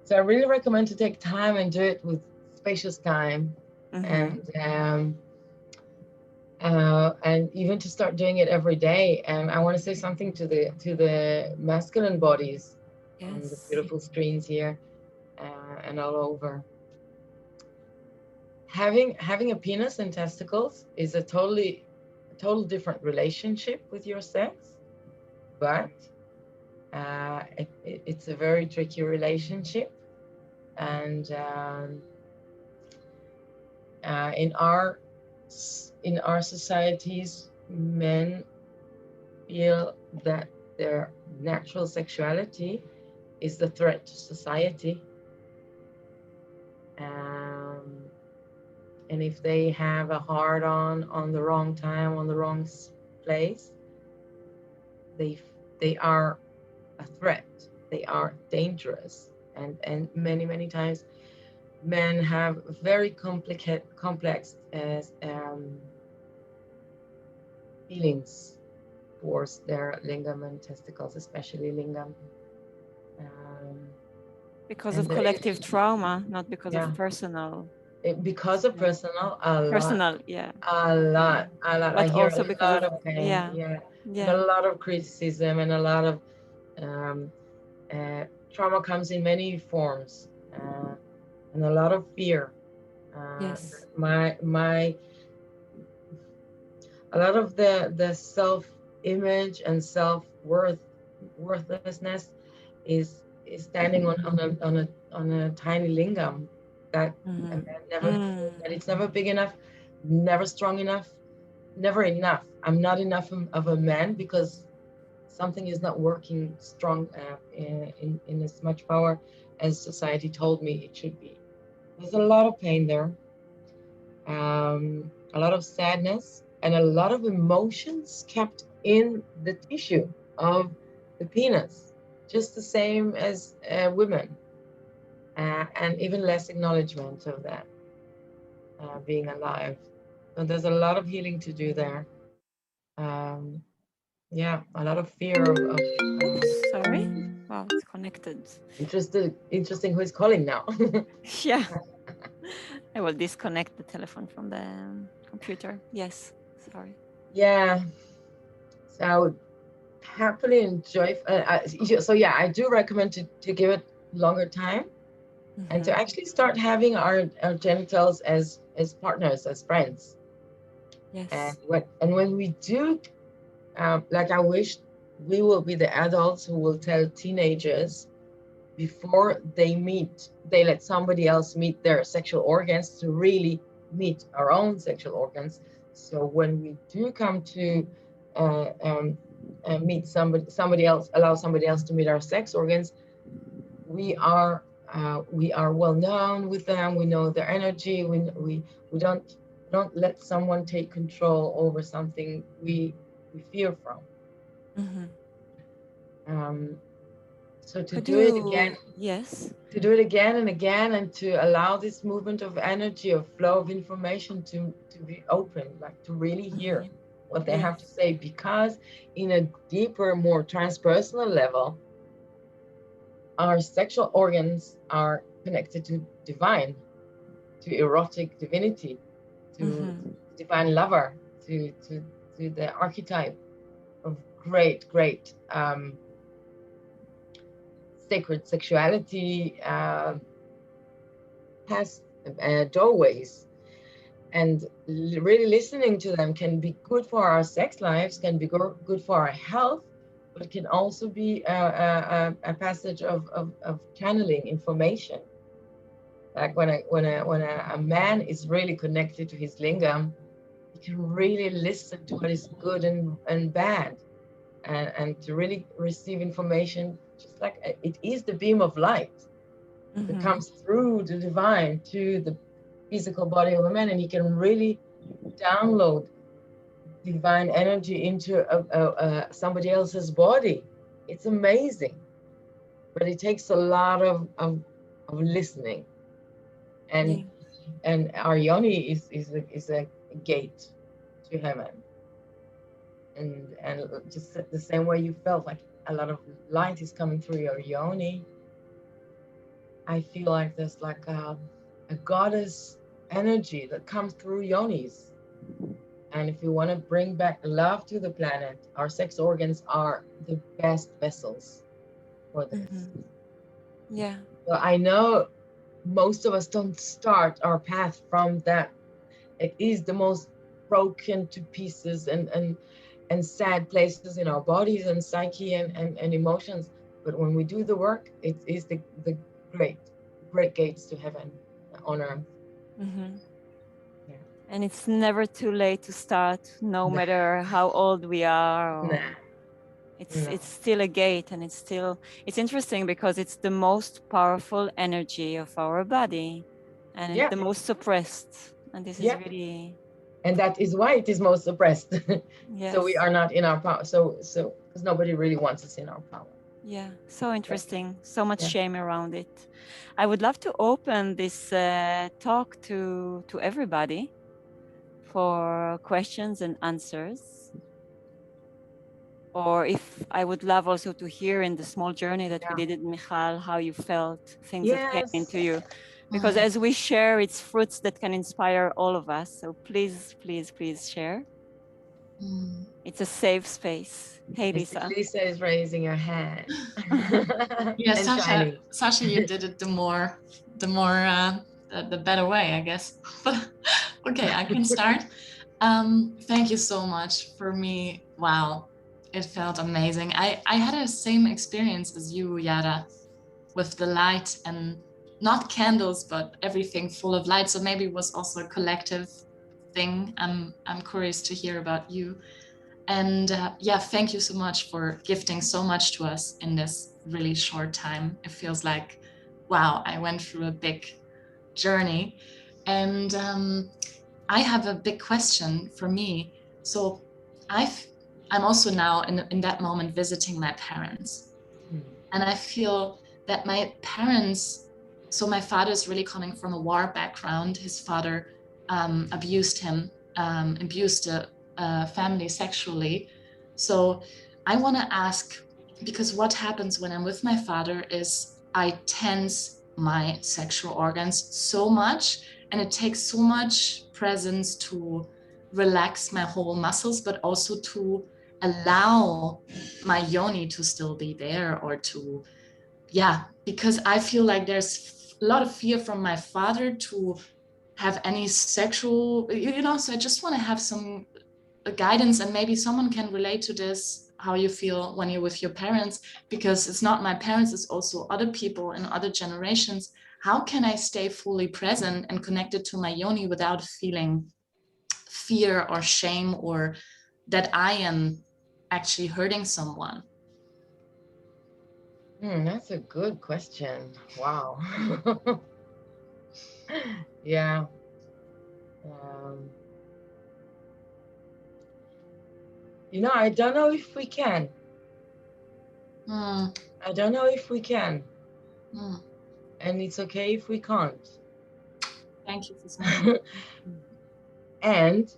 So I really recommend to take time and do it with spacious time, Mm-hmm. and even to start doing it every day. And I want to say something to the masculine bodies on the Yes. beautiful screens here and all over. Having a penis and testicles is a total different relationship with your sex, but it's a very tricky relationship. And in our societies, men feel that their natural sexuality is the threat to society. Um, and if they have a hard on the wrong time, on the wrong place, they they are a threat. They are dangerous, and many times men have very complex feelings towards their lingam and testicles, especially lingam. Um, Because and of the collective issue, trauma, not because yeah, of personal. because of Yeah. personal, a lot, Personal, yeah. a Yeah. lot, a lot. I But hear also a because lot of, of pain, yeah. yeah, and a Yeah. lot of criticism, and a lot of um, trauma comes in many forms, and a lot of fear. Uh, Yes. my a lot of the self image and self worthlessness is standing on a tiny lingam that a Mm-hmm. man never feels Mm. that it's never big enough, never strong enough, never enough. I'm not enough of a man because something is not working strong in as much power as society told me it should be. There's a lot of pain there, a lot of sadness, and a lot of emotions kept in the tissue of the penis, just the same as women, and even less acknowledgement of that being alive. So there's a lot of healing to do there. Um, yeah, a lot of fear Oops, sorry. Wow, it's connected. interesting who is calling now. Yeah. I will disconnect the telephone from the computer. Yes. Sorry. Yeah, so I would happily enjoy. So yeah, I do recommend to give it longer time and to Mm-hmm. actually start having our genitals as partners, as friends. And Yes. when we do, like I wish we will be the adults who will tell teenagers before they meet, they let somebody else meet their sexual organs to really meet our own sexual organs. So when we do come to meet somebody else, allow somebody else to meet our sex organs, we are well known with them. We know their energy. We don't let someone take control over something we fear from. So to do it again, yes, to do it again and again, and to allow this movement of energy, of flow of information to be open, like to really hear what they have to say, because in a deeper, more transpersonal level, our sexual organs are connected to divine, to erotic divinity, to divine lover, to the archetype of great sacred sexuality, has doorways, and really listening to them can be good for our sex lives, can be good for our health, but it can also be a passage of channeling information. Like when a man is really connected to his lingam, he can really listen to what is good and bad, and to really receive information, just like it is the beam of light that comes through the divine to the physical body of a man, and he can really download divine energy into somebody else's body. It's amazing, but it takes a lot of listening, and our yoni is a gate to heaven, and just the same way you felt like a lot of light is coming through your yoni, I feel like there's like a goddess energy that comes through yonis. And if you want to bring back love to the planet, our sex organs are the best vessels for this. Yeah. So I know most of us don't start our path from that. It is the most broken to pieces and sad places in our bodies and psyche and emotions. But when we do the work, it is the great gates to heaven on earth. Yeah. And it's never too late to start, no matter how old we are. Or it's still a gate, and it's interesting because it's the most powerful energy of our body, and it's the most suppressed. And this is really, and that is why it is most suppressed. yes. So we are not in our power. So because nobody really wants us in our power. Yeah, so interesting. So much shame around it. I would love to open this talk to everybody for questions and answers. Or if I would love also to hear in the small journey that we did with Michal, how you felt, things that came into you. Because as we share, it's fruits that can inspire all of us. So please, please, please share. It's a safe space. Hey, Lisa. Lisa is raising her hand. Yeah, Sasha, you did it the better way, I guess. But okay, I can start. Thank you so much. For me, wow, it felt amazing. I had the same experience as you, Yaara, with the light, and not candles, but everything full of light. So maybe it was also a collective thing. I'm curious to hear about you. And yeah, thank you so much for gifting so much to us in this really short time. It feels like, wow, I went through a big journey. And I have a big question for me. So I'm also now in that moment visiting my parents. And I feel that my parents, so my father is really coming from a war background. His father abused him, abused the family sexually. So I want to ask, because what happens when I'm with my father is I tense my sexual organs so much, and it takes so much presence to relax my whole muscles, but also to allow my yoni to still be there, or to, because I feel like there's a lot of fear from my father to have any sexual, so I just want to have some guidance, and maybe someone can relate to this, how you feel when you're with your parents, because it's not my parents, it's also other people in other generations. How can I stay fully present and connected to my yoni without feeling fear or shame, or that I am actually hurting someone? That's a good question. Wow. Yeah. Um, I don't know if we can. Mm, I don't know if we can. mm. And it's okay if we can't. Thank you for saying that. And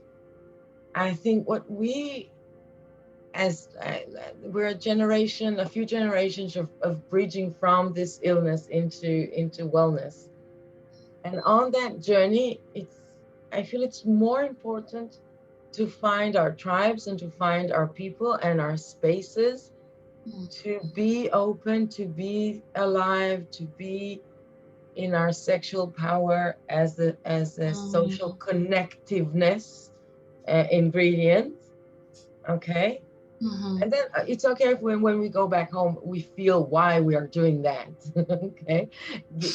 I think what we're a few generations of bridging from this illness into wellness. And on that journey, I feel it's more important to find our tribes and to find our people and our spaces, to be open, to be alive, to be in our sexual power as a social connectiveness ingredient. Okay. Mhm. And then it's okay if when we go back home, we feel why we are doing that. Okay.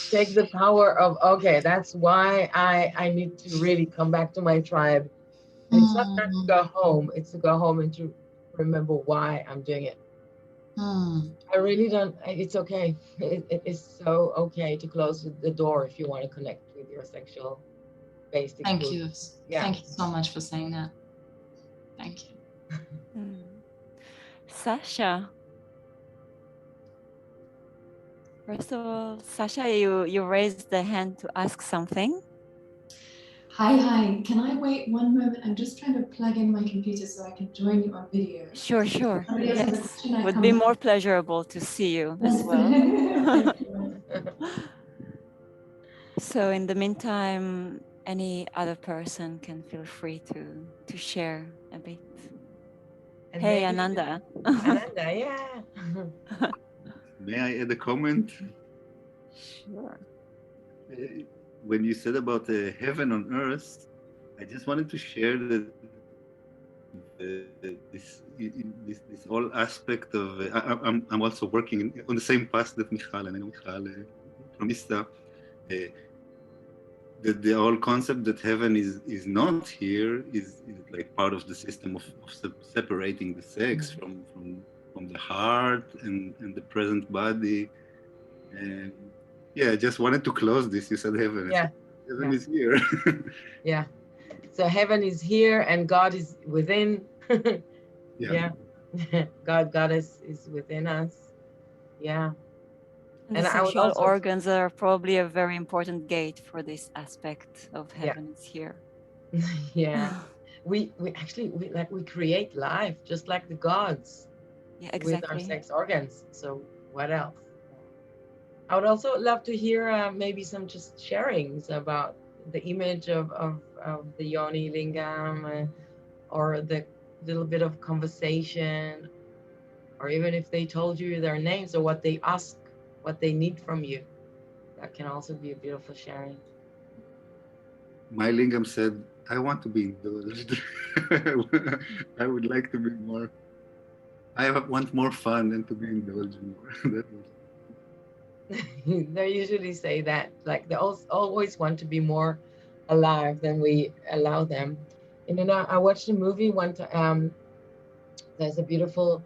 Take the power of, okay, that's why I need to really come back to my tribe. And it's not to go home, it's to go home and to remember why I'm doing it. I really don't, it's okay. It is so okay to close the door if you want to connect with your sexual based Thank you. experience. Yeah. Thank you so much for saying that. Thank you. Sasha. First of all, Sasha, you raised the hand to ask something. Hi. Can I wait one moment? I'm just trying to plug in my computer so I can join you on video. Sure. Yes, it would be more pleasurable to see you as well. So in the meantime, any other person can feel free to share a bit. And hey, maybe Ananda. Ananda, yeah. May I add a comment? Sure. When you said about heaven on earth, I just wanted to share that this whole aspect of I'm also working on the same path that Michal, and I know Michal from ISTA. The whole concept that heaven is not here is like part of the system of separating the sex from the heart and the present body. And yeah, I just wanted to close this. You said heaven. Yeah. Heaven is here. Yeah. So heaven is here and God is within. Yeah. God is within us. Yeah. And the sexual organs are probably a very important gate for this aspect of heaven is here. Yeah. we actually we create life just like the gods. Yeah, exactly. With our sex organs. So what else? I would also love to hear maybe some just sharings about the image of the Yoni lingam or the little bit of conversation, or even if they told you their names or what they ask, what they need from you. That can also be a beautiful sharing. My lingam said, I want to be indulged. I would like to be more. I want more fun and to be indulged more. They usually say that, like they always want to be more alive than we allow them. And then I watched a movie one time. There's a beautiful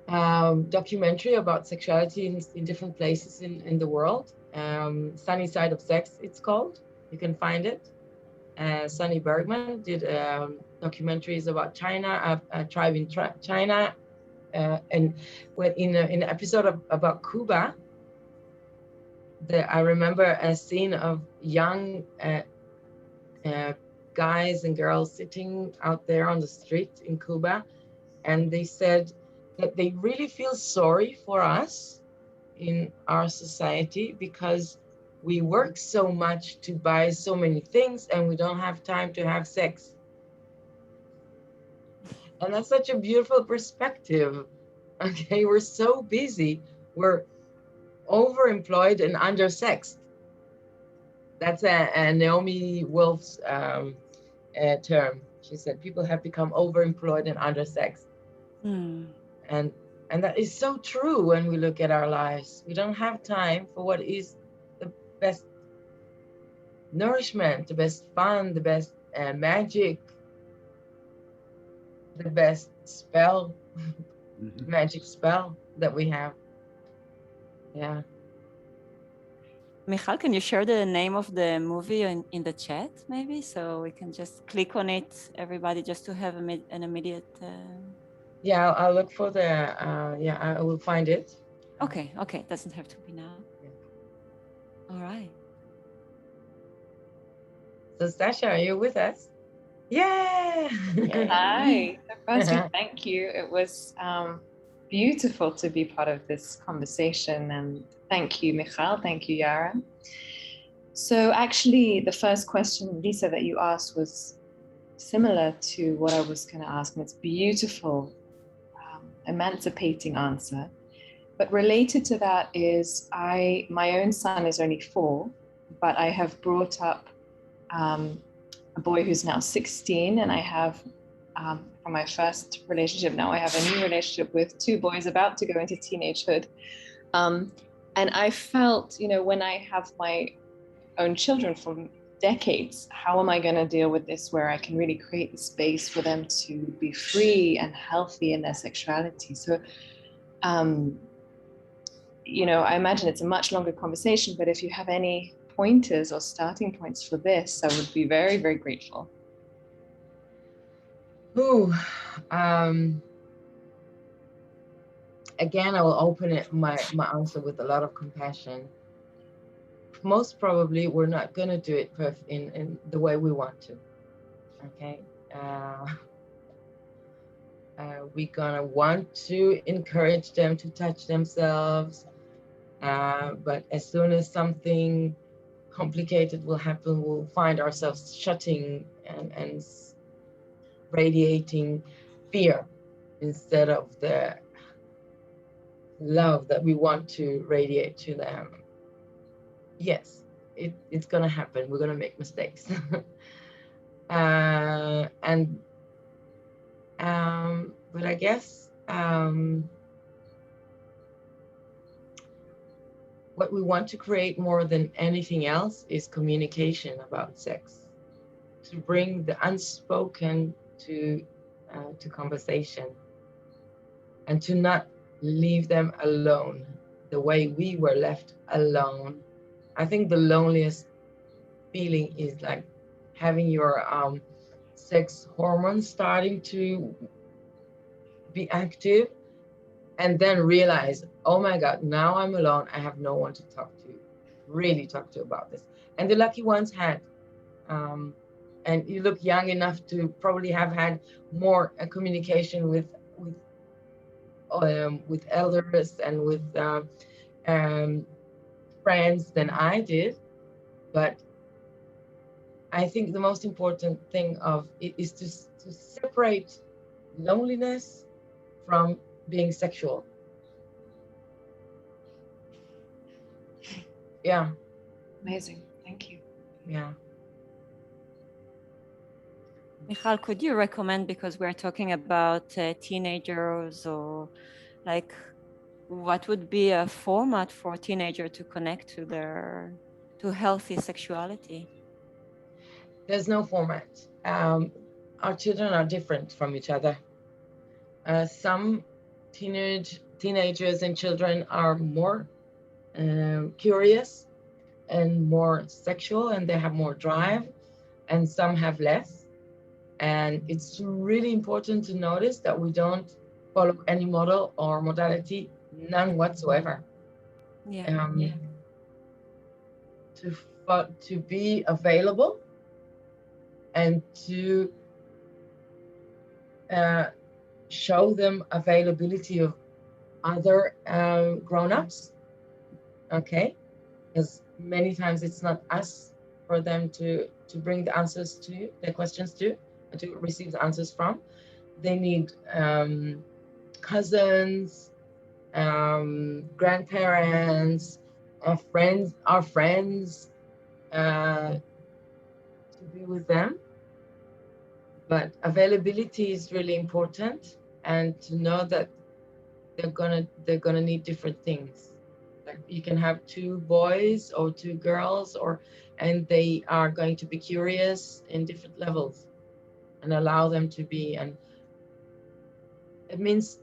documentary about sexuality in different places in the world. Sunny Side of Sex, it's called. You can find it. Sunny Bergman did documentaries about China, a tribe in China, and when in an episode about Cuba, I remember a scene of young guys and girls sitting out there on the street in Cuba, and they said that they really feel sorry for us in our society because we work so much to buy so many things and we don't have time to have sex. And that's such a beautiful perspective. Okay, we're so busy, we're overemployed and undersexed. That's a Naomi Wolf's term. She said people have become overemployed and undersexed. And that is so true when we look at our lives. We don't have time for what is the best nourishment, the best fun, the best magic, the best spell magic spell that we have. Yeah. Michal, can you share the name of the movie in the chat, maybe, so we can just click on it, everybody, just to have an immediate. Yeah, I'll look for the. Yeah, I will find it. Okay, okay, doesn't have to be now. Yeah. All right. So, Sasha, are you with us? Yeah. Hi. Firstly, thank you. It was beautiful to be part of this conversation, and thank you, Michal. Thank you, Yaara. So actually, the first question, Lisa, that you asked was similar to what I was going to ask, and it's beautiful, emancipating answer. But related to that is my own son is only 4, but I have brought up a boy who's now 16, and I have, from my first relationship, now I have a new relationship with 2 boys about to go into teenagehood. And I felt, when I have my own children from decades, how am I going to deal with this where I can really create the space for them to be free and healthy in their sexuality? So, I imagine it's a much longer conversation, but if you have any pointers or starting points for this, I would be very, very grateful. Ooh, again, I will open my answer with a lot of compassion. Most probably, we're not going to do it in the way we want to. Okay. We're going to want to encourage them to touch themselves. But as soon as something complicated will happen, we'll find ourselves shutting and radiating fear instead of the love that we want to radiate to them. Yes, it's going to happen. We're going to make mistakes. But I guess what we want to create more than anything else is communication about sex, to bring the unspoken to conversation, and to not leave them alone the way we were left alone. I think the loneliest feeling is like having your sex hormones starting to be active, and then realize, oh my God, now I'm alone. I have no one to really talk to about this. And the lucky ones had. And you look young enough to probably have had more communication with elders and with friends than I did. But I think the most important thing of it is to separate loneliness from being sexual. Yeah. Amazing. Thank you. Yeah. Michal, could you recommend, because we're talking about teenagers, or like what would be a format for a teenager to connect to healthy sexuality? There's no format. Our children are different from each other. Some teenagers and children are more curious and more sexual, and they have more drive, and some have less. And it's really important to notice that we don't follow any model or modality, none whatsoever. Yeah. To be available and to show them availability of other grown-ups, okay? Because many times it's not us for them to bring the answers to, the questions to receive the answers from. They need cousins, grandparents, our friends to be with them. But availability is really important, and to know that they're gonna need different things. Like you can have 2 boys or 2 girls, and they are going to be curious in different levels, and allow them to be. And it means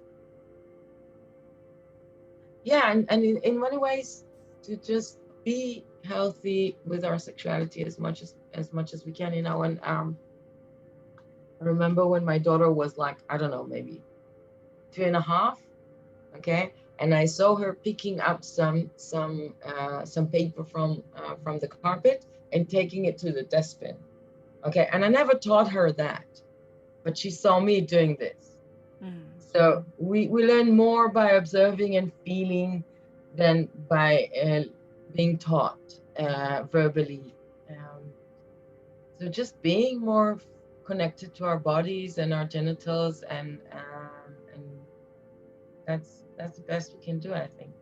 yeah, and in many ways to just be healthy with our sexuality as much as we can, you know. And I remember when my daughter was like, I don't know, maybe 2.5, okay, and I saw her picking up some paper from the carpet and taking it to the dustbin, okay, and I never taught her that, but she saw me doing this. So we learn more by observing and feeling than by being taught verbally. So just being more connected to our bodies and our genitals, and that's the best we can do, I think.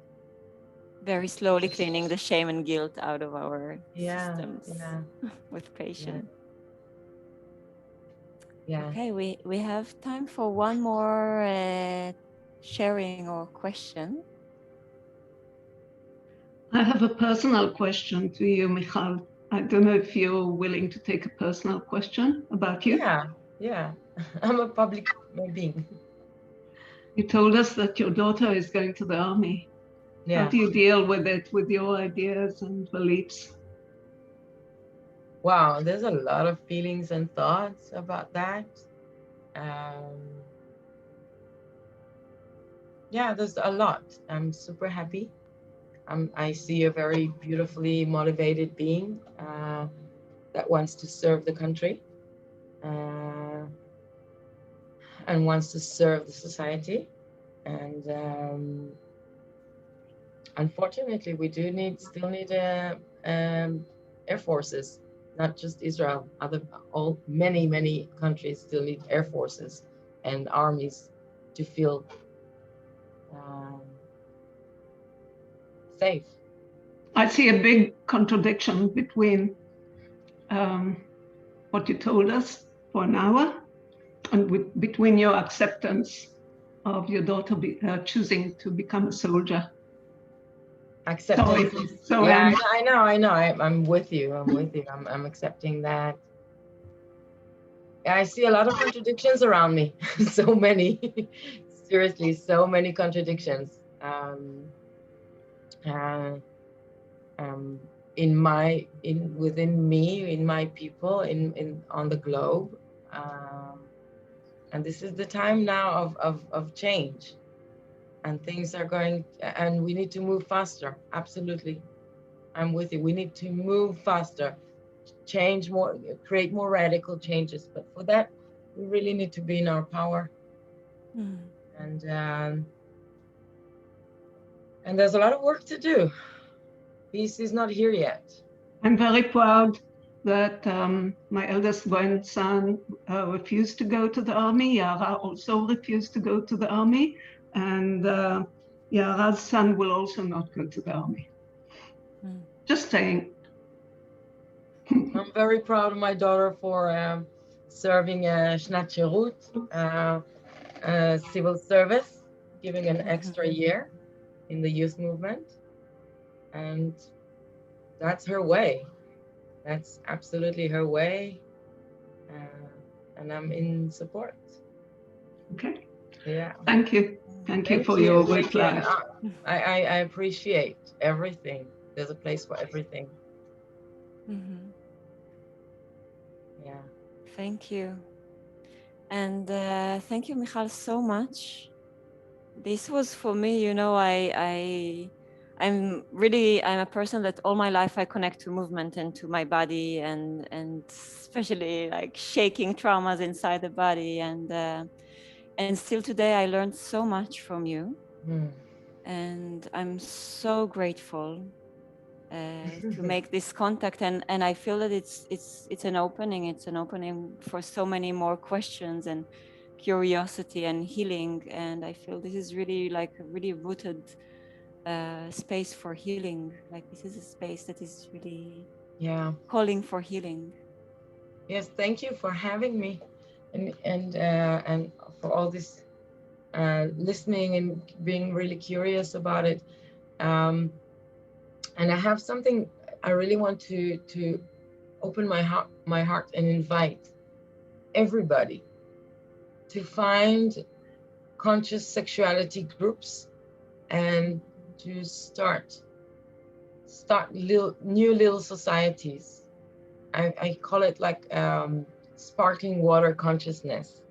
Very slowly cleaning the shame and guilt out of our systems with patience. Yeah. Okay, we have time for one more sharing or question. I have a personal question to you, Michal. I don't know if you're willing to take a personal question about you. Yeah. I'm a public being. You told us that your daughter is going to the army. Yeah. How do you deal with it, with your ideas and beliefs? Wow, there's a lot of feelings and thoughts about that. Yeah, there's a lot. I'm super happy. I see a very beautifully motivated being that wants to serve the country and wants to serve the society. And unfortunately, we do still need air forces, not just Israel. Many countries still need air forces and armies to feel safe. I see a big contradiction between what you told us for an hour and between your acceptance of your daughter choosing to become a soldier. Acceptance. Yeah, I know. I'm with you. I'm accepting that. I see a lot of contradictions around me. So many. Seriously, so many contradictions. Within me, in my people, on the globe, and this is the time now of change, and things are going, and we need to move faster. Absolutely, I'm with you. We need to move faster, change more, create more radical changes. But for that, we really need to be in our power. And there's a lot of work to do. Peace is not here yet. I'm very proud that my eldest grandson refused to go to the army. Yaara also refused to go to the army. And Yaara's son will also not go to the army. Just saying. I'm very proud of my daughter for serving Shnat Shirut, civil service, giving an extra year in the youth movement. And that's her way. That's absolutely her way. And I'm in support. Okay. Yeah. Thank you. Thank you for your reply. I appreciate everything. There's a place for everything. Yeah. Thank you. And thank you, Michal, so much. This was for me, you know, I'm a person that all my life I connect to movement and to my body, and especially like shaking traumas inside the body. And still today I learned so much from you. And I'm so grateful to make this contact, and I feel that it's an opening for so many more questions and curiosity and healing. And I feel this is really like a really rooted space for healing. Like this is a space that is really calling for healing. Yes, thank you for having me, and for all this listening and being really curious about it. And I have something I really want to open my heart and invite everybody to find conscious sexuality groups and to start new little societies. I call it like sparkling water consciousness.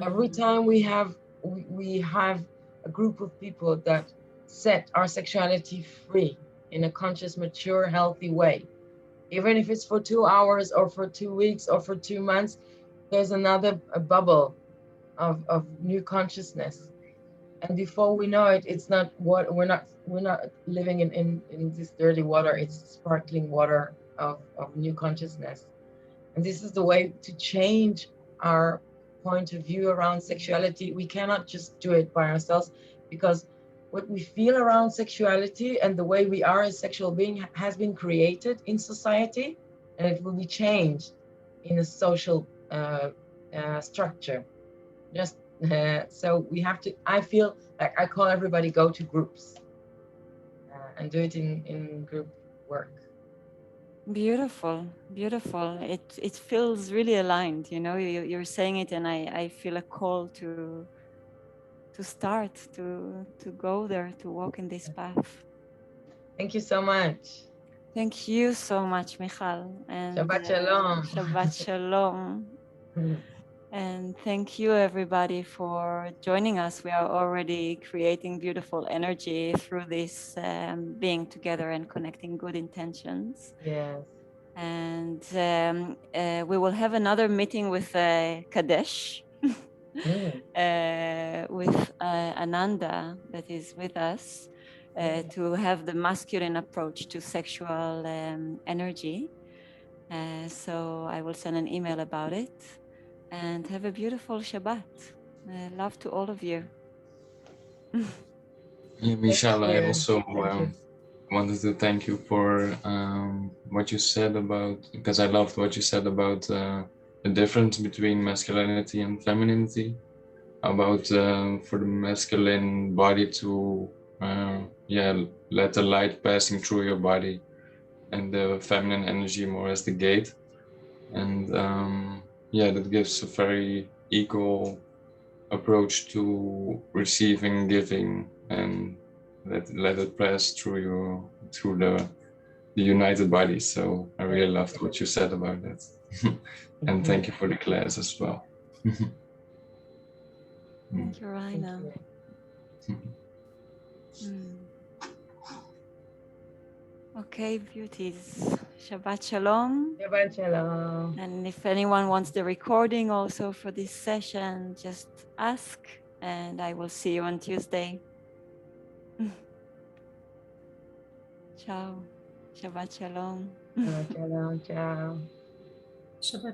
Every time we have a group of people that set our sexuality free in a conscious, mature, healthy way, even if it's for 2 hours or for 2 weeks or for 2 months, there's a bubble of new consciousness. And before we know it, it's not what we're not living in this dirty water. It's sparkling water of new consciousness. And this is the way to change our point of view around sexuality. We cannot just do it by ourselves, because what we feel around sexuality and the way we are as sexual being has been created in society, and it will be changed in a social structure. Just so we have to, I feel like I call everybody go to groups and do it in group work. Beautiful, beautiful. It feels really aligned. You know, you're saying it, and I feel a call to start to go there, to walk in this path. Thank you so much. Thank you so much, Michal. And Shabbat shalom. Shabbat shalom. And thank you, everybody, for joining us. We are already creating beautiful energy through this being together and connecting good intentions. Yes. And we will have another meeting with Kadesh, with Ananda that is with us, to have the masculine approach to sexual energy. So I will send an email about it. And have a beautiful Shabbat. Love to all of you. Yeah, Michal, I also wanted to thank you for what you said about, because I loved what you said about the difference between masculinity and femininity, about for the masculine body to let the light passing through your body, and the feminine energy more as the gate. And that gives a very equal approach to receiving, giving, and let it pass through the united body. So I really loved what you said about that. And thank you for the class as well. Thank you, Raina. Okay, beauties. Shabbat shalom. Shabbat shalom. And if anyone wants the recording also for this session, just ask, and I will see you on Tuesday. Ciao. Shabbat shalom. Shabbat shalom. Ciao. Shabbat